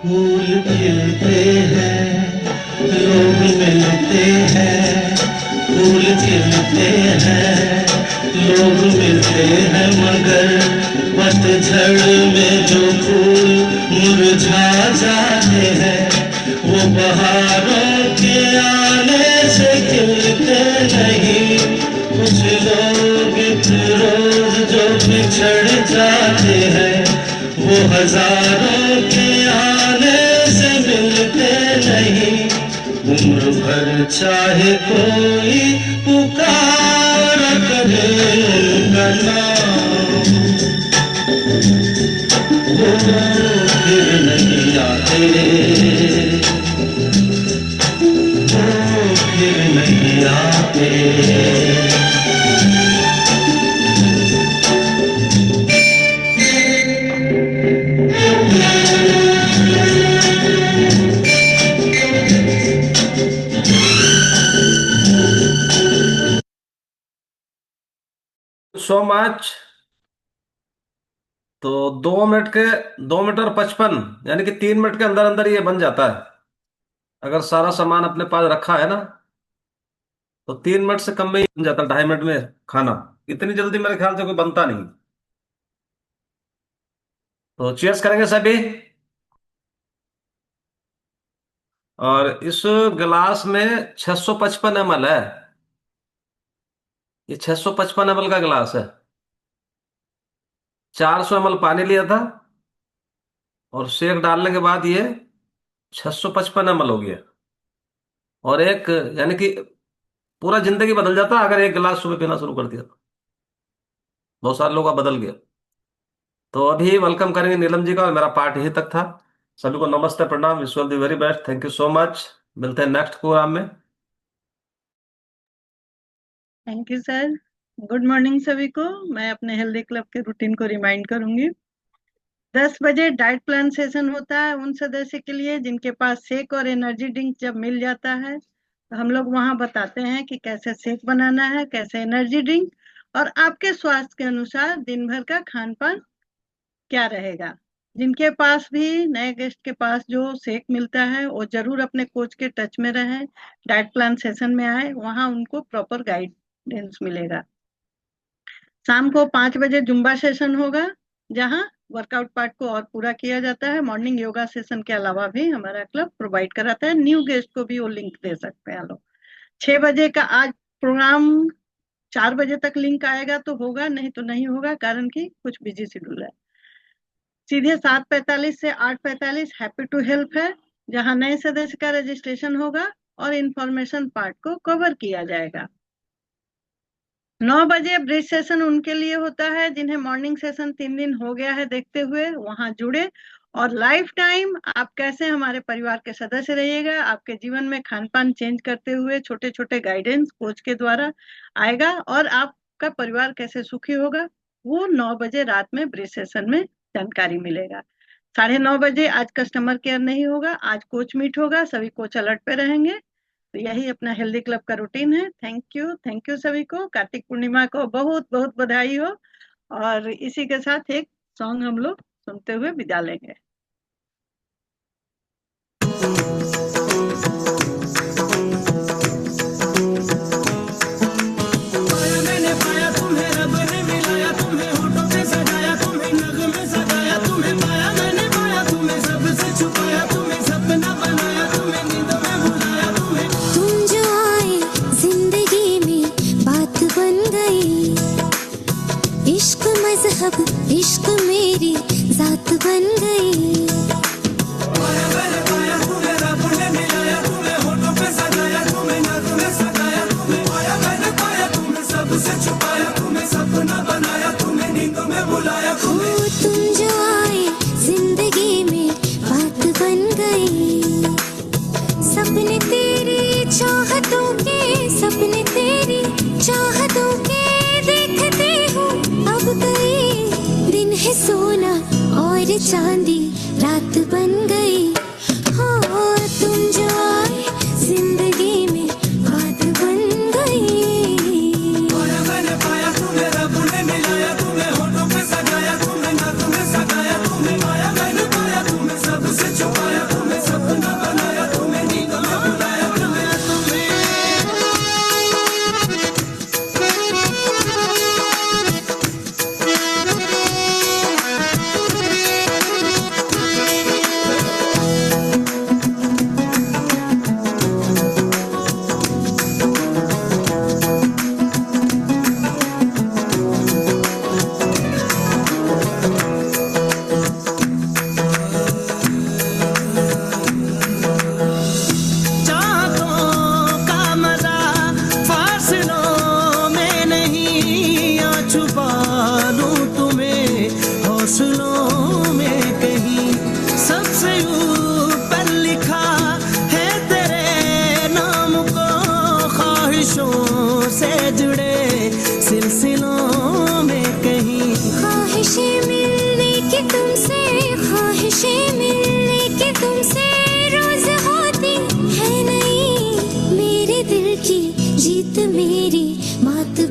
[SPEAKER 10] फूल खिलते हैं, लोग मिलते हैं, फूल खिलते हैं, लोग मिलते हैं, मगर पतझड़ में जो फूल मुरझा जाते हैं, वो बहारों के आने से खिलते नहीं। कुछ लोग एक रोज जो बिछड़ जाते हैं, वो हजारों के आने से मिलते नहीं। उम्र भर चाहे कोई पुकार करे उनका नाम, वो फिर नहीं आते, वो फिर नहीं आते।
[SPEAKER 1] So much. तो 2 मिनट के, 2 मिनट और 55, यानी कि 3 मिनट के अंदर अंदर ये बन जाता है, अगर सारा सामान अपने पास रखा है ना। तो 3 मिनट से कम में ही बन जाता है, 2.5 मिनट में खाना। इतनी जल्दी मेरे ख्याल से कोई बनता नहीं। तो चीयर्स करेंगे सभी। और इस गिलास में 655 ml है। ये 655 ml का गिलास है। 400 ml पानी लिया था, और शेक डालने के बाद ये 655 ml हो गया। और एक, यानी कि पूरा जिंदगी बदल जाता अगर एक गिलास सुबह पीना शुरू कर दिया तो। बहुत सारे लोग का बदल गया। तो अभी वेलकम करेंगे नीलम जी का, और मेरा पार्ट यही तक था। सभी को नमस्ते, प्रणाम, wish you all the very best, thank you so much. मिलते हैं नेक्स्ट प्रोग्राम में।
[SPEAKER 6] Thank you sir. Good morning सभी को। मैं अपने हेल्दी क्लब के रूटीन को रिमाइंड करूंगी। 10 बजे डाइट प्लान सेशन होता है उन सदस्य के लिए जिनके पास शेक और एनर्जी ड्रिंक जब मिल जाता है, तो हम लोग वहां बताते हैं कि कैसे शेक बनाना है, कैसे एनर्जी ड्रिंक, और आपके स्वास्थ्य के अनुसार दिन भर का खान पान क्या रहेगा। जिनके पास भी, नए गेस्ट के पास जो शेक मिलता है, वो जरूर अपने कोच के टच में रहें, डाइट प्लान सेशन में आए, वहां उनको प्रॉपर गाइडेंस मिलेगा। शाम को 5 बजे जुम्बा सेशन होगा, जहां वर्कआउट पार्ट को और पूरा किया जाता है। मॉर्निंग योगा सेशन के अलावा भी हमारा क्लब प्रोवाइड कराता है। न्यू गेस्ट को भी वो लिंक दे सकते हैं लोग। 6 बजे का आज प्रोग्राम 4 बजे तक लिंक आएगा तो होगा, नहीं तो नहीं होगा, कारण कि कुछ बिजी शेड्यूल है। सीधे 7:45 से 8:45 हैप्पी टू हेल्प है, जहां नए सदस्य का रजिस्ट्रेशन होगा और इंफॉर्मेशन पार्ट को कवर किया जाएगा। 9 बजे ब्रिज सेशन उनके लिए होता है जिन्हें मॉर्निंग सेशन 3 दिन हो गया है देखते हुए वहां जुड़े, और लाइफ टाइम आप कैसे हमारे परिवार के सदस्य रहिएगा, आपके जीवन में खान पान चेंज करते हुए छोटे छोटे गाइडेंस कोच के द्वारा आएगा, और आपका परिवार कैसे सुखी होगा वो 9 बजे रात में ब्रिज सेशन में जानकारी मिलेगा। 9:30 बजे आज कस्टमर केयर नहीं होगा, आज कोच मीट होगा, सभी कोच अलर्ट पे रहेंगे। तो यही अपना हेल्दी क्लब का रूटीन है। थैंक यू सभी को। कार्तिक पूर्णिमा को बहुत बहुत बधाई हो, और इसी के साथ एक सॉन्ग हम लोग सुनते हुए विदा लेंगे।
[SPEAKER 11] इश्क मेरी जात बन गई। तुम जो आए जिंदगी में बात बन गई। सपने तेरी चाहतों के, सपने तेरी चाहतों के देखते हो अब गई। दिन है सोना और चांदी रात बन गई। हो तुम जो आए जिंदगी में बात बन गई। मैंने पाया तुम्हें, रब ने मिलाया तुम्हें, होठों पे सजाया तुम्हें, ना तुम्हें सगाया तुम्हें, पाया मैंने पाया तुम्हें, सबसे छुपाया तुम्हें, सपना बनाया तुम्हें, नींद में बुलाया तुम्हें। हौसलों में कहीं सबसे ऊपर लिखा है तेरे नाम को, ख्वाहिशों से जुड़े सिलसिलों में कहीं। ख्वाहिशें मिलने की तुमसे, ख्वाहिशें मिलने की तुमसे रोज होती है नहीं। मेरे दिल की जीत मेरी मात